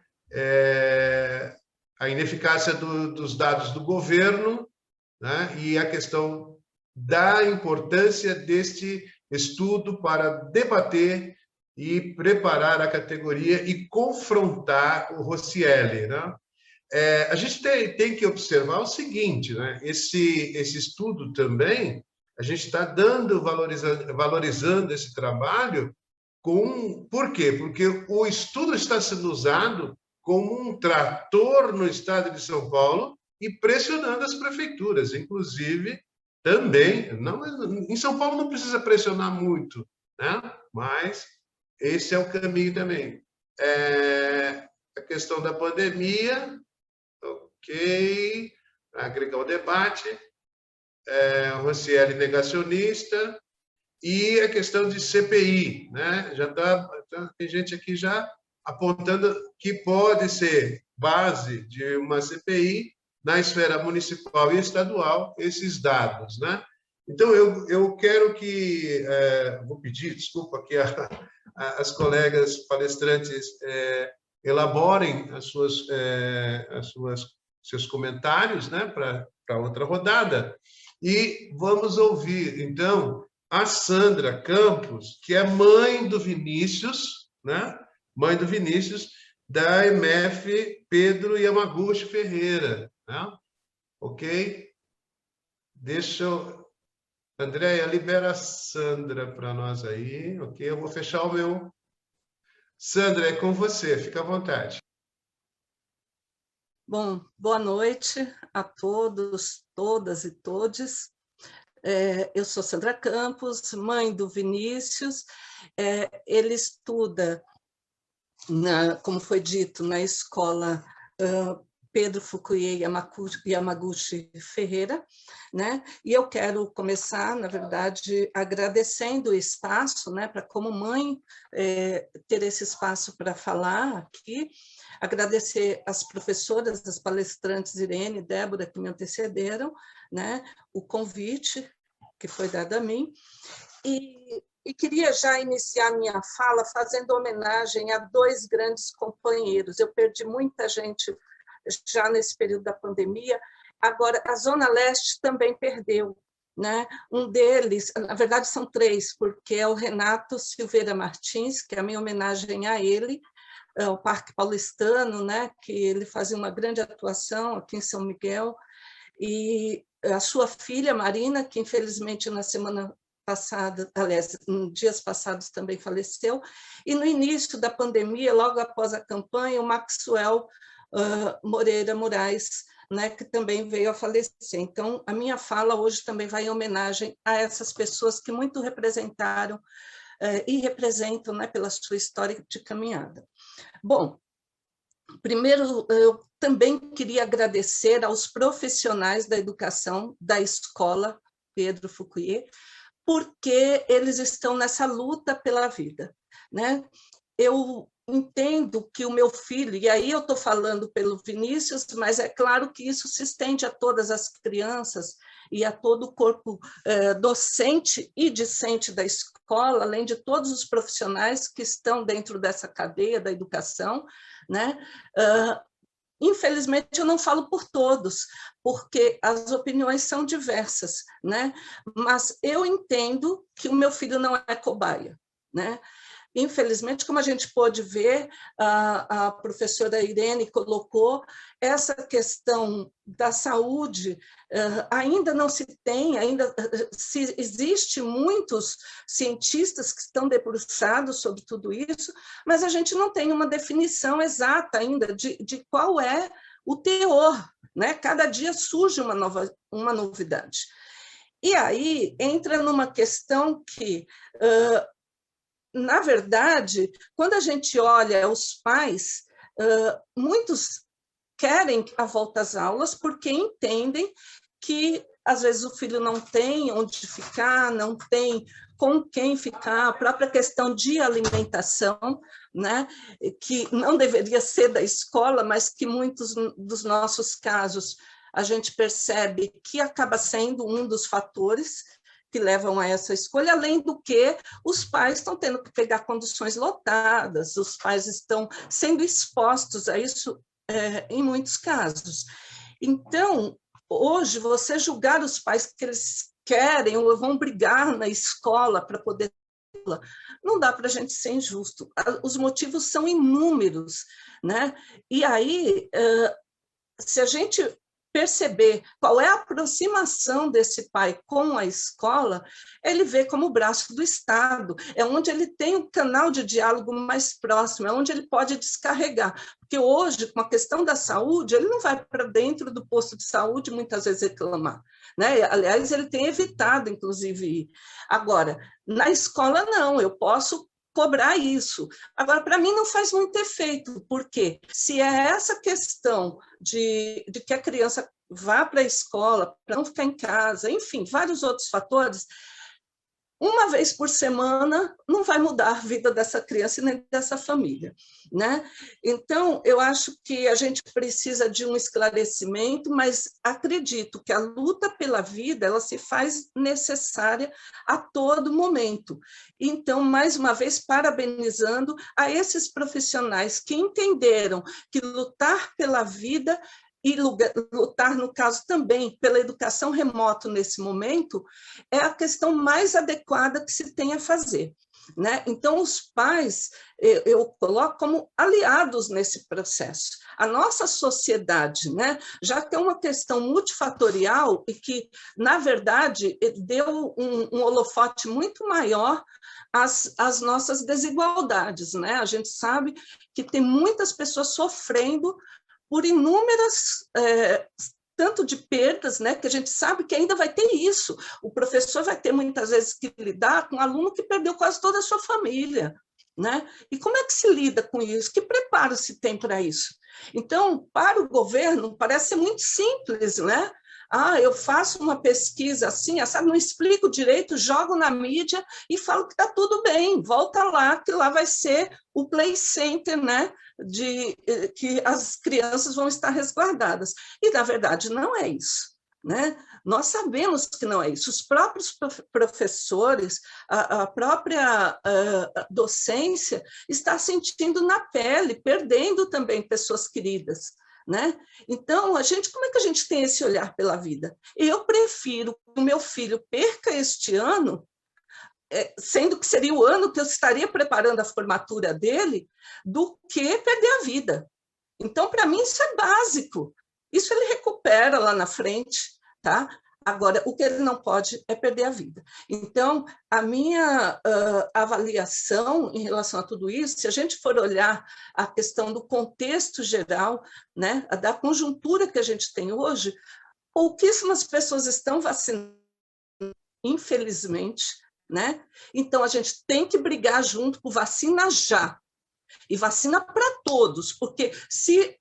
A ineficácia dos dados do governo, né? E a questão da importância deste estudo para debater e preparar a categoria e confrontar o Roscielli, né? A gente tem que observar o seguinte, né? Esse estudo também, a gente está valorizando esse trabalho por quê? Porque o estudo está sendo usado como um trator no estado de São Paulo e pressionando as prefeituras, inclusive também, em São Paulo não precisa pressionar muito, né? Mas esse é o caminho também. A questão da pandemia, ok, agregar o debate, Roscielli negacionista, e a questão de CPI, né? Tem gente aqui já apontando que pode ser base de uma CPI na esfera municipal e estadual esses dados, né? Então eu quero que vou pedir desculpa aqui as colegas palestrantes elaborem seus comentários, né, para outra rodada, e vamos ouvir então a Sandra Campos, que é mãe do Vinícius, né? Mãe do Vinícius, da MF Pedro Yamaguchi Ferreira, né? Ok? Andréia, libera a Sandra para nós aí, ok? Eu vou fechar o meu. Sandra, é com você, fica à vontade. Bom, boa noite a todos, todas e todes. Eu sou Sandra Campos, mãe do Vinícius. Ele estuda, como foi dito, na escola Pedro Fukuyê Yamaguchi Ferreira, né? E eu quero começar, na verdade, agradecendo o espaço, né, para como mãe ter esse espaço para falar aqui, agradecer as professoras, as palestrantes Irene e Débora que me antecederam, né, o convite que foi dado a mim, e queria já iniciar minha fala fazendo homenagem a dois grandes companheiros. Eu perdi muita gente já nesse período da pandemia, agora a Zona Leste também perdeu, né? Um deles, na verdade são três, porque é o Renato Silveira Martins, que é a minha homenagem a ele, ao Parque Paulistano, né? Que ele fazia uma grande atuação aqui em São Miguel, e a sua filha Marina, que infelizmente na semana passada, aliás, em dias passados também faleceu, e no início da pandemia, logo após a campanha, o Maxwell Moreira Moraes, né, que também veio a falecer. Então, a minha fala hoje também vai em homenagem a essas pessoas que muito representaram e representam, né, pela sua história de caminhada. Bom, primeiro, eu também queria agradecer aos profissionais da educação da escola Pedro Fukuyê, porque eles estão nessa luta pela vida, né? Eu entendo que o meu filho, e aí eu estou falando pelo Vinícius, mas é claro que isso se estende a todas as crianças e a todo o corpo docente e discente da escola, além de todos os profissionais que estão dentro dessa cadeia da educação, né? Infelizmente, eu não falo por todos, porque as opiniões são diversas, né? Mas eu entendo que o meu filho não é cobaia, né? Infelizmente, como a gente pôde ver, a professora Irene colocou, essa questão da saúde ainda não se tem, existe muitos cientistas que estão debruçados sobre tudo isso, mas a gente não tem uma definição exata ainda de qual é o teor, né? Cada dia surge uma novidade. E aí entra numa questão que... na verdade, quando a gente olha os pais, muitos querem a volta às aulas porque entendem que às vezes o filho não tem onde ficar, não tem com quem ficar, a própria questão de alimentação, né, que não deveria ser da escola, mas que muitos dos nossos casos a gente percebe que acaba sendo um dos fatores que levam a essa escolha, além do que os pais estão tendo que pegar condições lotadas, os pais estão sendo expostos a isso em muitos casos. Então, hoje, você julgar os pais que eles querem ou vão brigar na escola para poder... Não dá para a gente ser injusto. Os motivos são inúmeros, né? E aí, se a gente perceber qual é a aproximação desse pai com a escola, ele vê como o braço do Estado, é onde ele tem um canal de diálogo mais próximo, é onde ele pode descarregar, porque hoje, com a questão da saúde, ele não vai para dentro do posto de saúde muitas vezes reclamar, né? Aliás, ele tem evitado, inclusive, ir. Agora, na escola não, eu posso cobrar isso. Agora, para mim, não faz muito efeito, porque se é essa questão de que a criança vá para a escola, para não ficar em casa, enfim, vários outros fatores, uma vez por semana não vai mudar a vida dessa criança e nem dessa família, né? Então, eu acho que a gente precisa de um esclarecimento, mas acredito que a luta pela vida, ela se faz necessária a todo momento. Então, mais uma vez, parabenizando a esses profissionais que entenderam que lutar pela vida e lutar, no caso, também pela educação remota nesse momento, é a questão mais adequada que se tem a fazer, né? Então, os pais, eu coloco como aliados nesse processo. A nossa sociedade, né, já que é uma questão multifatorial e que, na verdade, deu um holofote muito maior às nossas desigualdades, né? A gente sabe que tem muitas pessoas sofrendo por inúmeras, tanto de perdas, né, que a gente sabe que ainda vai ter isso. O professor vai ter muitas vezes que lidar com um aluno que perdeu quase toda a sua família, né? E como é que se lida com isso? Que preparo se tem para isso? Então, para o governo, parece ser muito simples, né? Ah, eu faço uma pesquisa assim, sabe, não explico direito, jogo na mídia e falo que está tudo bem, volta lá, que lá vai ser o play center, né, de que as crianças vão estar resguardadas. E, na verdade, não é isso, né? Nós sabemos que não é isso. Os próprios professores, a própria docência está sentindo na pele, perdendo também pessoas queridas, né? Então, como é que a gente tem esse olhar pela vida? Eu prefiro que o meu filho perca este ano, sendo que seria o ano que eu estaria preparando a formatura dele, do que perder a vida. Então, para mim, isso é básico. Isso ele recupera lá na frente, tá? Agora, o que ele não pode é perder a vida. Então, a minha avaliação em relação a tudo isso, se a gente for olhar a questão do contexto geral, né, da conjuntura que a gente tem hoje, pouquíssimas pessoas estão vacinando, infelizmente, né? Então, a gente tem que brigar junto por vacina já. E vacina para todos, porque se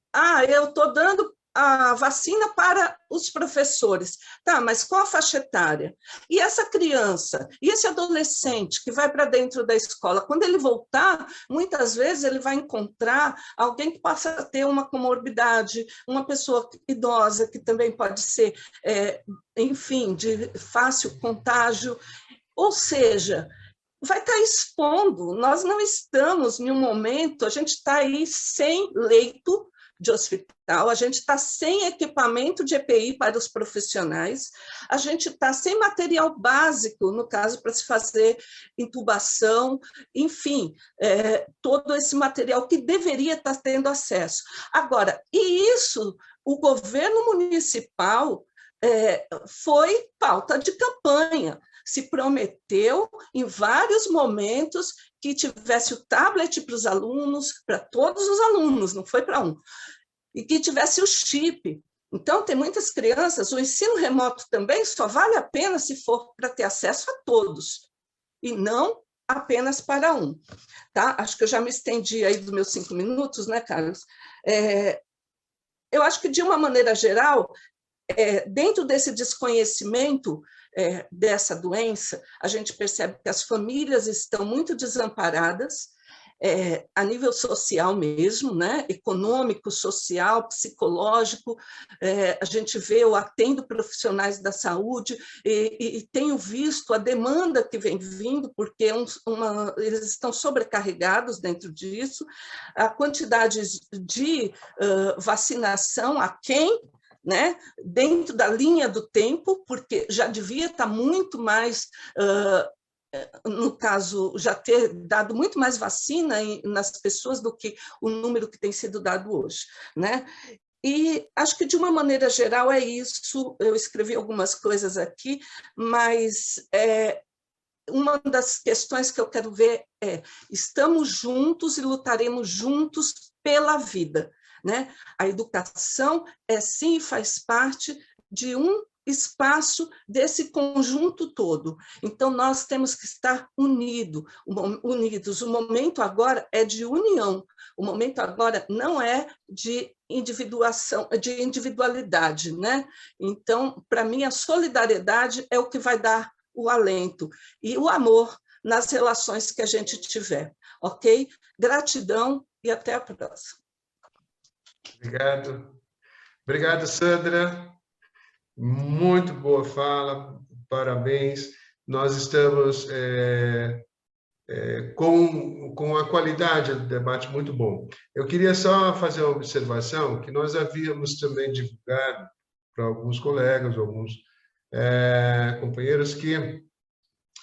eu estou dando a vacina para os professores. Tá, mas qual a faixa etária? E essa criança, e esse adolescente que vai para dentro da escola, quando ele voltar, muitas vezes ele vai encontrar alguém que possa ter uma comorbidade, uma pessoa idosa que também pode ser, enfim, de fácil contágio, ou seja, vai estar expondo. Nós não estamos em um momento, a gente está aí sem leito de hospital, a gente está sem equipamento de EPI para os profissionais, a gente está sem material básico, no caso, para se fazer intubação, enfim, todo esse material que deveria estar tendo acesso. Agora, e isso, o governo municipal foi pauta de campanha, se prometeu em vários momentos que tivesse o tablet para os alunos, para todos os alunos, não foi para um, e que tivesse o chip. Então, tem muitas crianças, o ensino remoto também só vale a pena se for para ter acesso a todos, e não apenas para um. Tá? Acho que eu já me estendi aí dos meus 5 minutos, né, Carlos? Eu acho que, de uma maneira geral, dentro desse desconhecimento dessa doença, a gente percebe que as famílias estão muito desamparadas, a nível social mesmo, né? Econômico, social, psicológico. A gente vê, eu atendo profissionais da saúde e tenho visto a demanda que vem vindo, porque eles estão sobrecarregados dentro disso, a quantidade de vacinação aquém, né? Dentro da linha do tempo, porque já devia estar muito mais... no caso, já ter dado muito mais vacina nas pessoas do que o número que tem sido dado hoje, né? E acho que, de uma maneira geral, é isso. Eu escrevi algumas coisas aqui, mas uma das questões que eu quero ver estamos juntos e lutaremos juntos pela vida, né? A educação, sim, faz parte de um espaço desse conjunto todo. Então, nós temos que estar unidos. O momento agora é de união. O momento agora não é de individualidade, né? Então, para mim, a solidariedade é o que vai dar o alento e o amor nas relações que a gente tiver, ok? Gratidão e até a próxima. Obrigado. Obrigado, Sandra. Muito boa fala, parabéns. Nós estamos com a qualidade do debate muito bom. Eu queria só fazer uma observação, que nós havíamos também divulgado para alguns colegas, alguns companheiros, que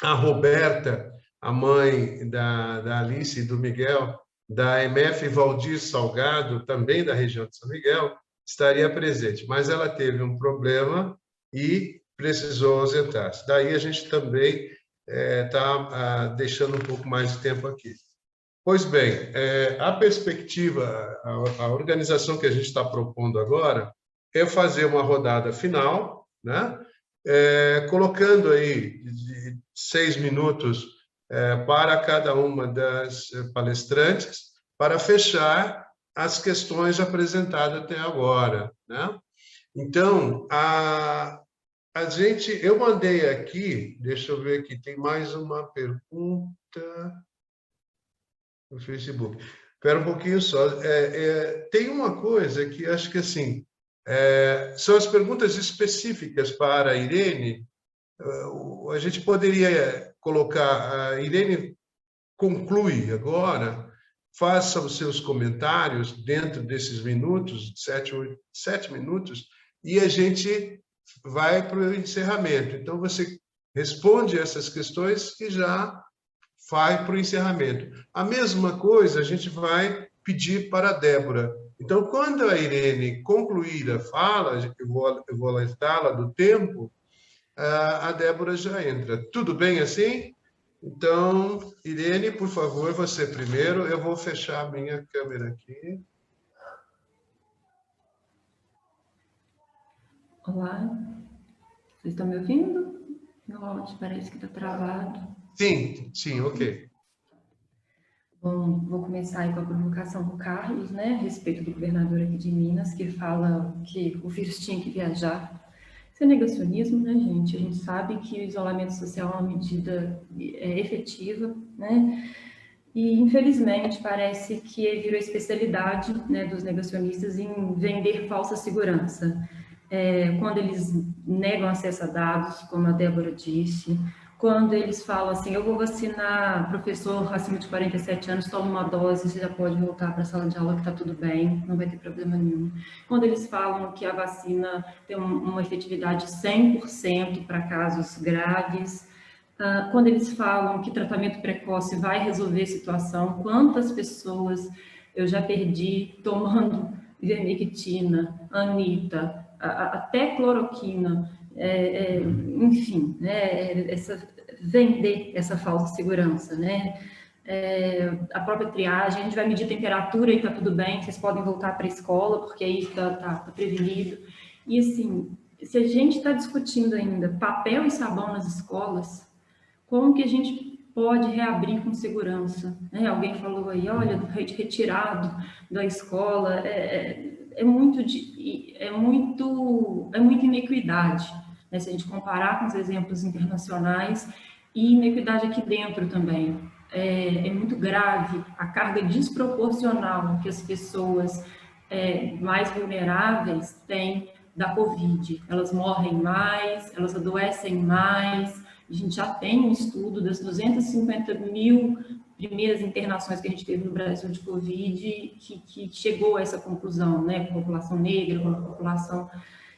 a Roberta, a mãe da Alice e do Miguel, da MF Valdir Salgado, também da região de São Miguel, estaria presente, mas ela teve um problema e precisou ausentar-se. Daí a gente também está deixando um pouco mais de tempo aqui. Pois bem, a perspectiva, a organização que a gente está propondo agora é fazer uma rodada final, né? Colocando aí 6 minutos para cada uma das palestrantes, para fechar as questões apresentadas até agora, né? Então, eu mandei aqui, deixa eu ver aqui, tem mais uma pergunta no Facebook. Espera um pouquinho só. Tem uma coisa que acho que, assim, são as perguntas específicas para a Irene. A gente poderia colocar, a Irene conclui agora, faça os seus comentários dentro desses minutos, 7 minutos, e a gente vai para o encerramento. Então, você responde essas questões e já vai para o encerramento. A mesma coisa a gente vai pedir para a Débora. Então, quando a Irene concluir a fala, eu vou alertá-la do tempo, a Débora já entra. Tudo bem assim? Então, Irene, por favor, você primeiro. Eu vou fechar a minha câmera aqui. Olá, vocês estão me ouvindo? Não, parece que está travado. Sim, ok. Bom, vou começar aí com a provocação do Carlos, né, a respeito do governador aqui de Minas, que fala que o vírus tinha que viajar. Isso é negacionismo, né, gente? A gente sabe que o isolamento social é uma medida efetiva, né? E, infelizmente, parece que virou especialidade, né, dos negacionistas em vender falsa segurança. Quando eles negam acesso a dados, como a Débora disse, quando eles falam assim, eu vou vacinar professor acima de 47 anos, toma uma dose, você já pode voltar para a sala de aula que está tudo bem, não vai ter problema nenhum. Quando eles falam que a vacina tem uma efetividade 100% para casos graves, quando eles falam que tratamento precoce vai resolver a situação, quantas pessoas eu já perdi tomando ivermectina, anita, até cloroquina, enfim, né, vender essa falsa segurança, né? A própria triagem, a gente vai medir temperatura e está tudo bem, vocês podem voltar para a escola, porque aí está prevenido. E assim, se a gente está discutindo ainda papel e sabão nas escolas, como que a gente pode reabrir com segurança? Alguém falou aí, olha, retirado da escola, é muita inequidade, né? Se a gente comparar com os exemplos internacionais, e inequidade aqui dentro também. É muito grave a carga desproporcional que as pessoas mais vulneráveis têm da Covid. Elas morrem mais, elas adoecem mais. A gente já tem um estudo das 250 mil primeiras internações que a gente teve no Brasil de Covid, que chegou a essa conclusão, né? Com a população negra, com a população,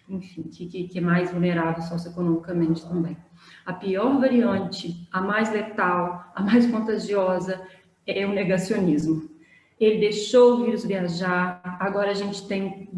enfim, que é mais vulnerável socioeconomicamente também. A pior variante, a mais letal, a mais contagiosa, é o negacionismo. Ele deixou o vírus viajar, agora a gente tem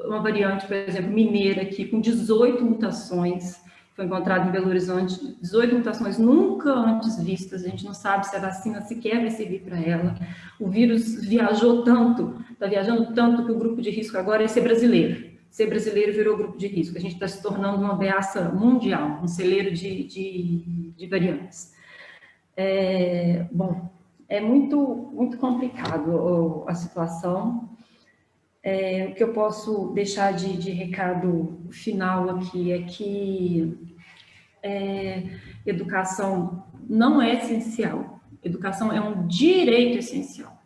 uma variante, por exemplo, mineira aqui, com 18 mutações, foi encontrado em Belo Horizonte, 18 mutações nunca antes vistas, a gente não sabe se a vacina sequer vai servir para ela. O vírus viajou tanto, está viajando tanto, que o grupo de risco agora é ser brasileiro. Ser brasileiro virou grupo de risco. A gente está se tornando uma ameaça mundial, um celeiro de variantes. Bom, é muito complicado a situação. O que eu posso deixar de recado final aqui é que educação não é essencial. Educação é um direito essencial.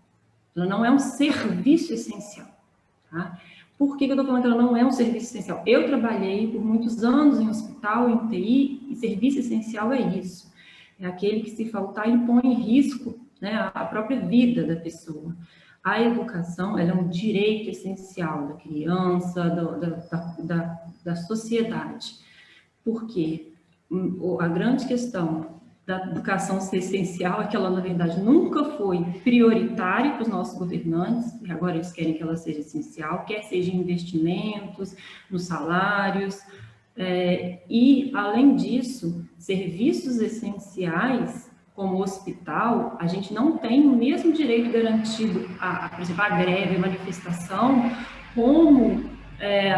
Ela não é um serviço essencial. Tá? Por que eu estou falando que ela não é um serviço essencial? Eu trabalhei por muitos anos em hospital, em UTI, e serviço essencial é isso. É aquele que, se faltar, ele põe em risco, né, a própria vida da pessoa. A educação, ela é um direito essencial da criança, da sociedade. Por quê? A grande questão da educação ser essencial é que ela, na verdade, nunca foi prioritária para os nossos governantes, e agora eles querem que ela seja essencial, quer seja em investimentos, nos salários, e, além disso, serviços essenciais, como o hospital, a gente não tem o mesmo direito garantido, por exemplo, a greve, a manifestação, como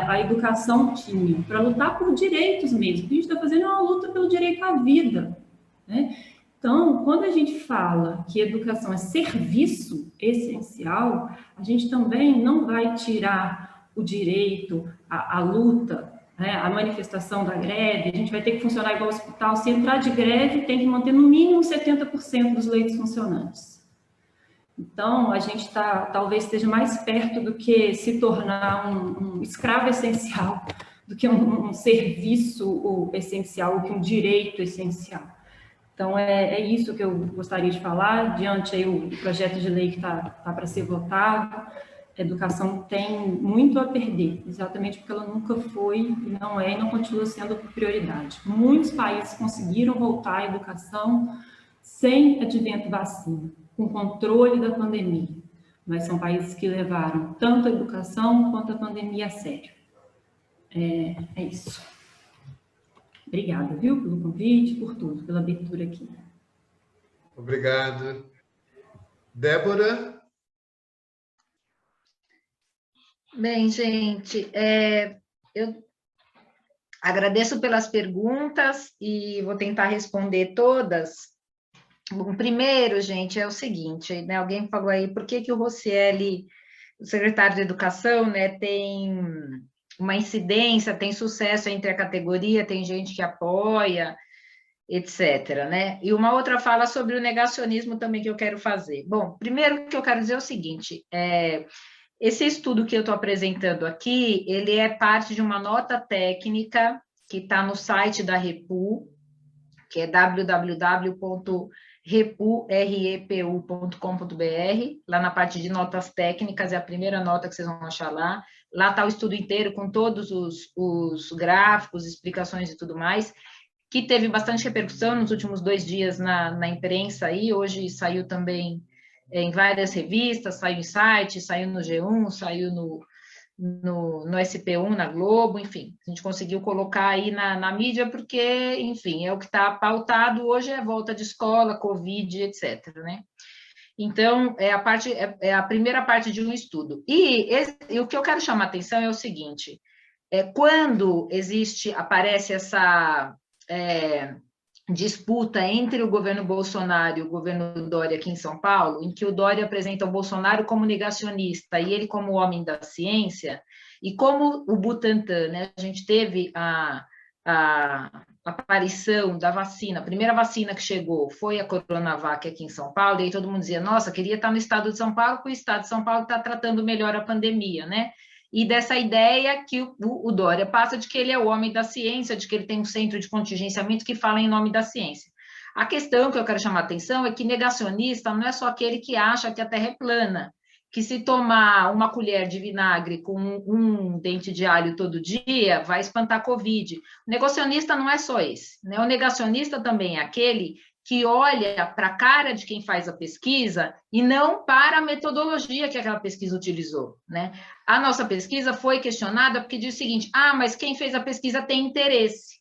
a educação tinha, para lutar por direitos mesmo. O que a gente está fazendo é uma luta pelo direito à vida, né? Então, quando a gente fala que educação é serviço essencial, a gente também não vai tirar o direito, a luta, né, a manifestação da greve. A gente vai ter que funcionar igual ao hospital. Se entrar de greve, tem que manter no mínimo 70% dos leitos funcionantes. Então, a gente talvez esteja mais perto do que se tornar um escravo essencial, do que um serviço essencial, do que um direito essencial. Então, é isso que eu gostaria de falar. Diante aí o projeto de lei que está para ser votado, a educação tem muito a perder, exatamente porque ela nunca foi, e não continua sendo prioridade. Muitos países conseguiram voltar à educação sem advento vacina, com controle da pandemia, mas são países que levaram tanto a educação quanto a pandemia a sério. É isso. Obrigada, viu, pelo convite, por tudo, pela abertura aqui. Obrigado. Débora? Bem, gente, eu agradeço pelas perguntas e vou tentar responder todas. Bom, primeiro, gente, é o seguinte, né, alguém falou aí, por que o Rocieli, o secretário de Educação, né, tem uma incidência, tem sucesso entre a categoria, tem gente que apoia, etc., né? E uma outra fala sobre o negacionismo também que eu quero fazer. Bom, primeiro o que eu quero dizer é o seguinte, esse estudo que eu estou apresentando aqui, ele é parte de uma nota técnica que está no site da REPU, que é www.repu.com.br, lá na parte de notas técnicas, é a primeira nota que vocês vão achar lá. Lá está o estudo inteiro, com todos os gráficos, explicações e tudo mais, que teve bastante repercussão nos últimos 2 dias na imprensa, aí hoje saiu também em várias revistas, saiu em site, saiu no G1, saiu no SP1, na Globo, enfim, a gente conseguiu colocar aí na mídia, porque, enfim, é o que está pautado hoje, é a volta de escola, Covid, etc., né? Então, é a primeira parte de um estudo. E o que eu quero chamar a atenção é o seguinte, quando aparece disputa entre o governo Bolsonaro e o governo Dória aqui em São Paulo, em que o Dória apresenta o Bolsonaro como negacionista e ele como homem da ciência, e como o Butantan, né, a gente teve a aparição da vacina, a primeira vacina que chegou foi a Coronavac aqui em São Paulo, e aí todo mundo dizia, nossa, queria estar no estado de São Paulo, porque o estado de São Paulo está tratando melhor a pandemia, né? E dessa ideia que o Dória passa de que ele é o homem da ciência, de que ele tem um centro de contingenciamento que fala em nome da ciência. A questão que eu quero chamar a atenção é que negacionista não é só aquele que acha que a Terra é plana, que se tomar uma colher de vinagre com um dente de alho todo dia, vai espantar a Covid. O negacionista não é só esse, né? O negacionista também é aquele que olha para a cara de quem faz a pesquisa e não para a metodologia que aquela pesquisa utilizou, né? A nossa pesquisa foi questionada porque diz o seguinte, mas quem fez a pesquisa tem interesse.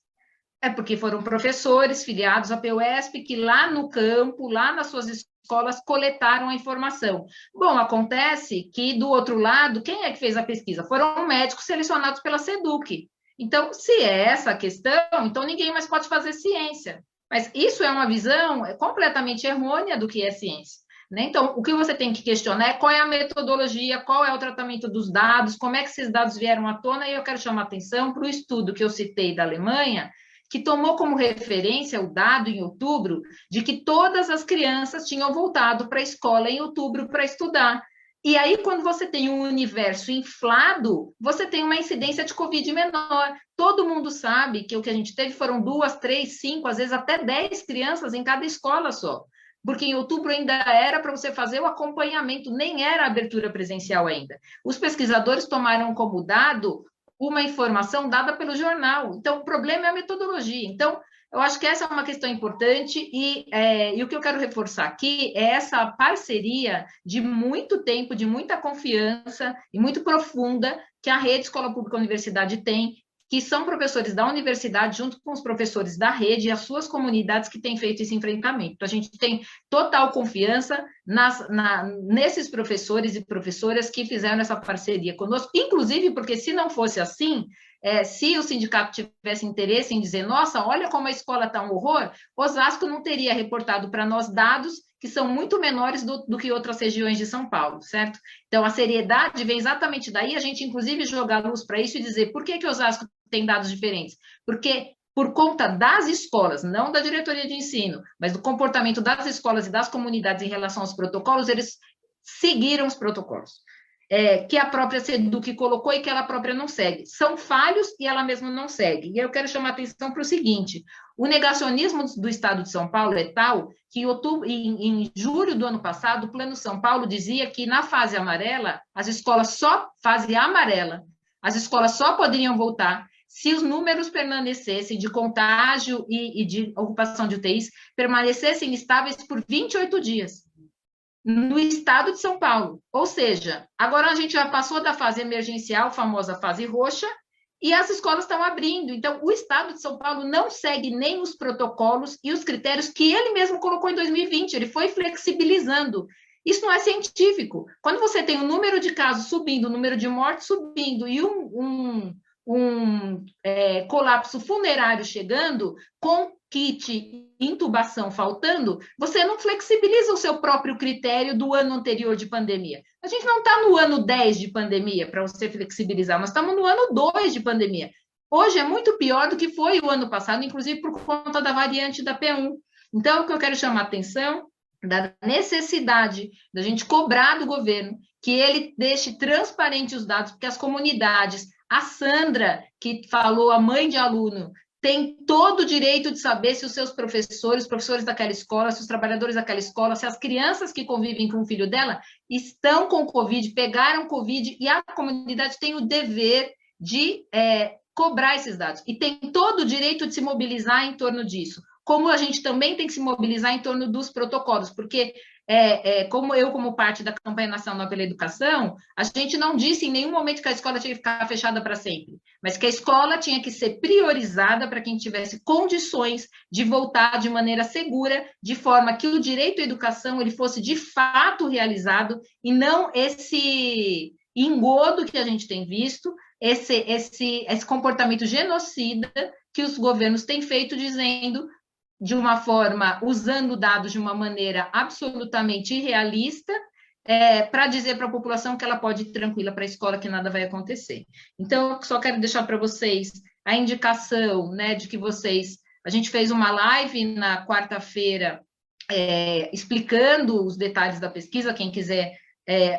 É porque foram professores filiados à PUESP que lá no campo, lá nas suas escolas, coletaram a informação. Bom, acontece que, do outro lado, quem é que fez a pesquisa? Foram médicos selecionados pela SEDUC. Então, se é essa a questão, então ninguém mais pode fazer ciência. Mas isso é uma visão completamente errônea do que é ciência, né? Então, o que você tem que questionar é qual é a metodologia, qual é o tratamento dos dados, como é que esses dados vieram à tona, e eu quero chamar a atenção para o estudo que eu citei da Alemanha, que tomou como referência o dado em outubro de que todas as crianças tinham voltado para a escola em outubro para estudar. E aí, quando você tem um universo inflado, você tem uma incidência de Covid menor. Todo mundo sabe que o que a gente teve foram 2, 3, 5, às vezes até 10 crianças em cada escola só. Porque em outubro ainda era para você fazer o acompanhamento, nem era a abertura presencial ainda. Os pesquisadores tomaram como dado uma informação dada pelo jornal. Então, o problema é a metodologia. Então, eu acho que essa é uma questão importante e o que eu quero reforçar aqui é essa parceria de muito tempo, de muita confiança e muito profunda que a Rede Escola Pública Universidade tem, que são professores da universidade junto com os professores da rede e as suas comunidades que têm feito esse enfrentamento. Então, a gente tem total confiança nesses professores e professoras que fizeram essa parceria conosco, inclusive porque se não fosse assim, se o sindicato tivesse interesse em dizer, nossa, olha como a escola está um horror, Osasco não teria reportado para nós dados que são muito menores do que outras regiões de São Paulo, certo? Então, a seriedade vem exatamente daí, a gente, inclusive, jogar luz para isso e dizer por que Osasco tem dados diferentes? Porque, por conta das escolas, não da diretoria de ensino, mas do comportamento das escolas e das comunidades em relação aos protocolos, eles seguiram os protocolos. Que a própria SEDUC colocou e que ela própria não segue. São falhos e ela mesma não segue. E eu quero chamar a atenção para o seguinte, o negacionismo do Estado de São Paulo é tal que em julho do ano passado, o Plano São Paulo dizia que na fase amarela, as escolas só poderiam voltar se os números permanecessem de contágio e de ocupação de UTIs permanecessem estáveis por 28 dias. No estado de São Paulo. Ou seja, agora a gente já passou da fase emergencial, famosa fase roxa, e as escolas estão abrindo. Então, o estado de São Paulo não segue nem os protocolos e os critérios que ele mesmo colocou em 2020, ele foi flexibilizando. Isso não é científico. Quando você tem o número de casos subindo, o número de mortes subindo e um colapso funerário chegando, com kit intubação faltando, você não flexibiliza o seu próprio critério do ano anterior de pandemia. A gente não está no ano 10 de pandemia para você flexibilizar, nós estamos no ano 2 de pandemia. Hoje é muito pior do que foi o ano passado, inclusive por conta da variante da P1. Então, o que eu quero chamar a atenção da necessidade da gente cobrar do governo que ele deixe transparente os dados, porque as comunidades, a Sandra, que falou, a mãe de aluno, tem todo o direito de saber se os seus professores, os professores daquela escola, se os trabalhadores daquela escola, se as crianças que convivem com o filho dela estão com Covid, pegaram Covid, e a comunidade tem o dever de cobrar esses dados. E tem todo o direito de se mobilizar em torno disso. Como a gente também tem que se mobilizar em torno dos protocolos, porque como parte da campanha nacional pela educação, a gente não disse em nenhum momento que a escola tinha que ficar fechada para sempre, mas que a escola tinha que ser priorizada para quem tivesse condições de voltar de maneira segura, de forma que o direito à educação ele fosse de fato realizado, e não esse engodo que a gente tem visto, esse comportamento genocida que os governos têm feito, dizendo de uma forma, usando dados de uma maneira absolutamente irrealista, para dizer para a população que ela pode ir tranquila para a escola, que nada vai acontecer. Então, eu só quero deixar para vocês a indicação, né, de que vocês... A gente fez uma live na quarta-feira explicando os detalhes da pesquisa, quem quiser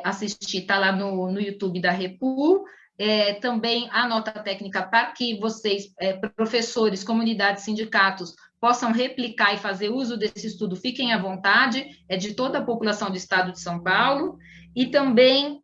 assistir, está lá no YouTube da Repu. Também a nota técnica para que vocês, professores, comunidades, sindicatos, possam replicar e fazer uso desse estudo, fiquem à vontade, é de toda a população do estado de São Paulo, e também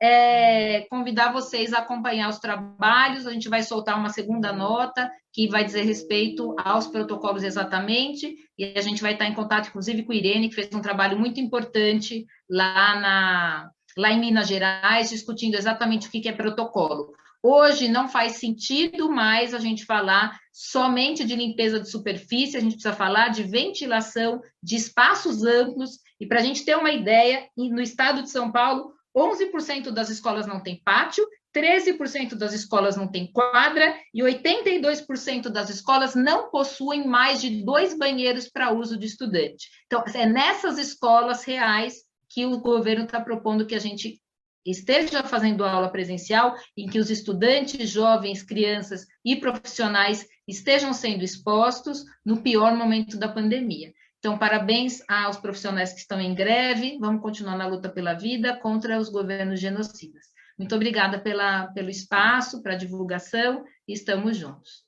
convidar vocês a acompanhar os trabalhos. A gente vai soltar uma segunda nota, que vai dizer respeito aos protocolos exatamente, e a gente vai estar em contato, inclusive, com a Irene, que fez um trabalho muito importante lá em Minas Gerais, discutindo exatamente o que é protocolo. Hoje não faz sentido mais a gente falar somente de limpeza de superfície, a gente precisa falar de ventilação, de espaços amplos, e para a gente ter uma ideia, no estado de São Paulo, 11% das escolas não tem pátio, 13% das escolas não tem quadra, e 82% das escolas não possuem mais de 2 banheiros para uso de estudante. Então, é nessas escolas reais que o governo está propondo que a gente esteja fazendo aula presencial, em que os estudantes, jovens, crianças e profissionais estejam sendo expostos no pior momento da pandemia. Então, parabéns aos profissionais que estão em greve, vamos continuar na luta pela vida contra os governos genocidas. Muito obrigada pelo espaço, pela divulgação, e estamos juntos.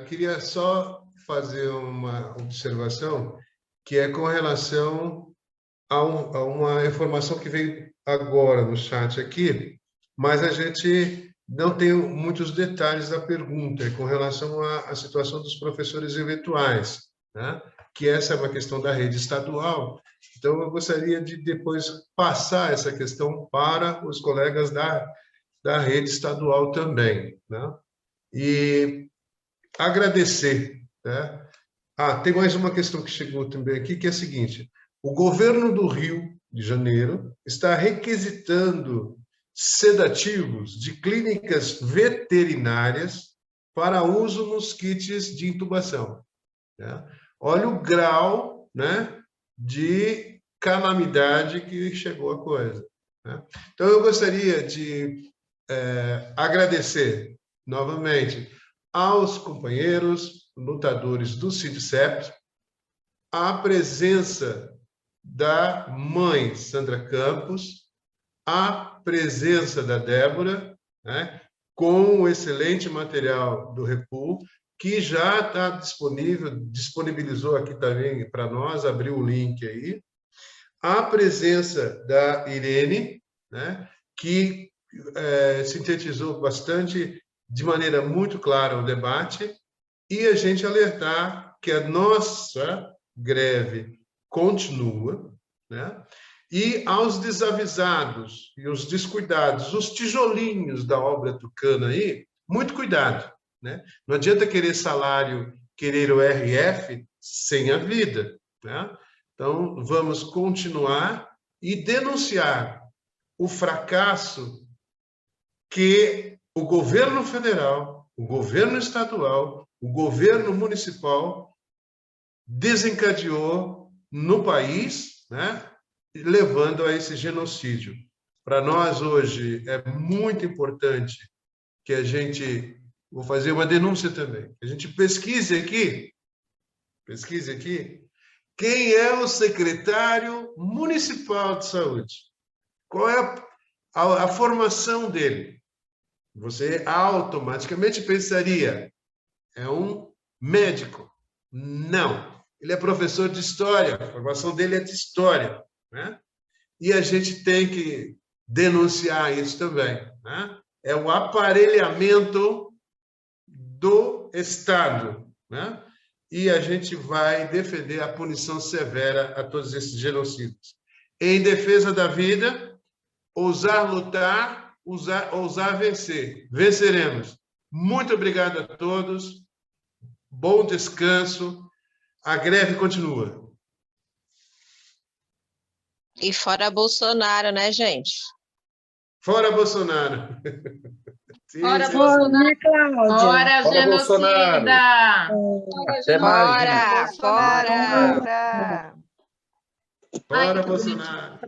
Queria só fazer uma observação, que é com relação a uma informação que veio agora no chat aqui, mas a gente não tem muitos detalhes da pergunta, é com relação à situação dos professores eventuais, né? Que essa é uma questão da rede estadual. Então, eu gostaria de depois passar essa questão para os colegas da rede estadual também, né? E agradecer, né? Tem mais uma questão que chegou também aqui, que é a seguinte: o governo do Rio de Janeiro está requisitando sedativos de clínicas veterinárias para uso nos kits de intubação, né? Olha o grau, né, de calamidade que chegou a coisa, né? Então, eu gostaria de agradecer novamente aos companheiros lutadores do SINDICEP, a presença da mãe Sandra Campos, a presença da Débora, né, com o excelente material do Repu, que já está disponível, disponibilizou aqui também para nós, abriu o link aí, a presença da Irene, né, que sintetizou bastante, de maneira muito clara, o debate, e a gente alertar que a nossa greve continua, né? E aos desavisados e os descuidados, os tijolinhos da obra tucana aí, muito cuidado, né? Não adianta querer salário, querer o RF sem a vida, né? Então, vamos continuar e denunciar o fracasso que o governo federal, o governo estadual, o governo municipal desencadeou no país, né, levando a esse genocídio. Para nós, hoje, é muito importante que a gente, vou fazer uma denúncia também, que a gente pesquise aqui, quem é o secretário municipal de saúde, qual é a formação dele. Você automaticamente pensaria, é um médico. Não, ele é professor de história, a formação dele é de história, né? E a gente tem que denunciar isso também, né? É o aparelhamento do Estado, né? E a gente vai defender a punição severa a todos esses genocídios. Em defesa da vida, ousar lutar, ousar vencer. Venceremos. Muito obrigado a todos. Bom descanso. A greve continua. E fora Bolsonaro, né, gente? Fora Bolsonaro. Fora Sim, Bolsonaro. Cláudia. Fora genocida. Até mais. Fora, fora. Fora Bolsonaro.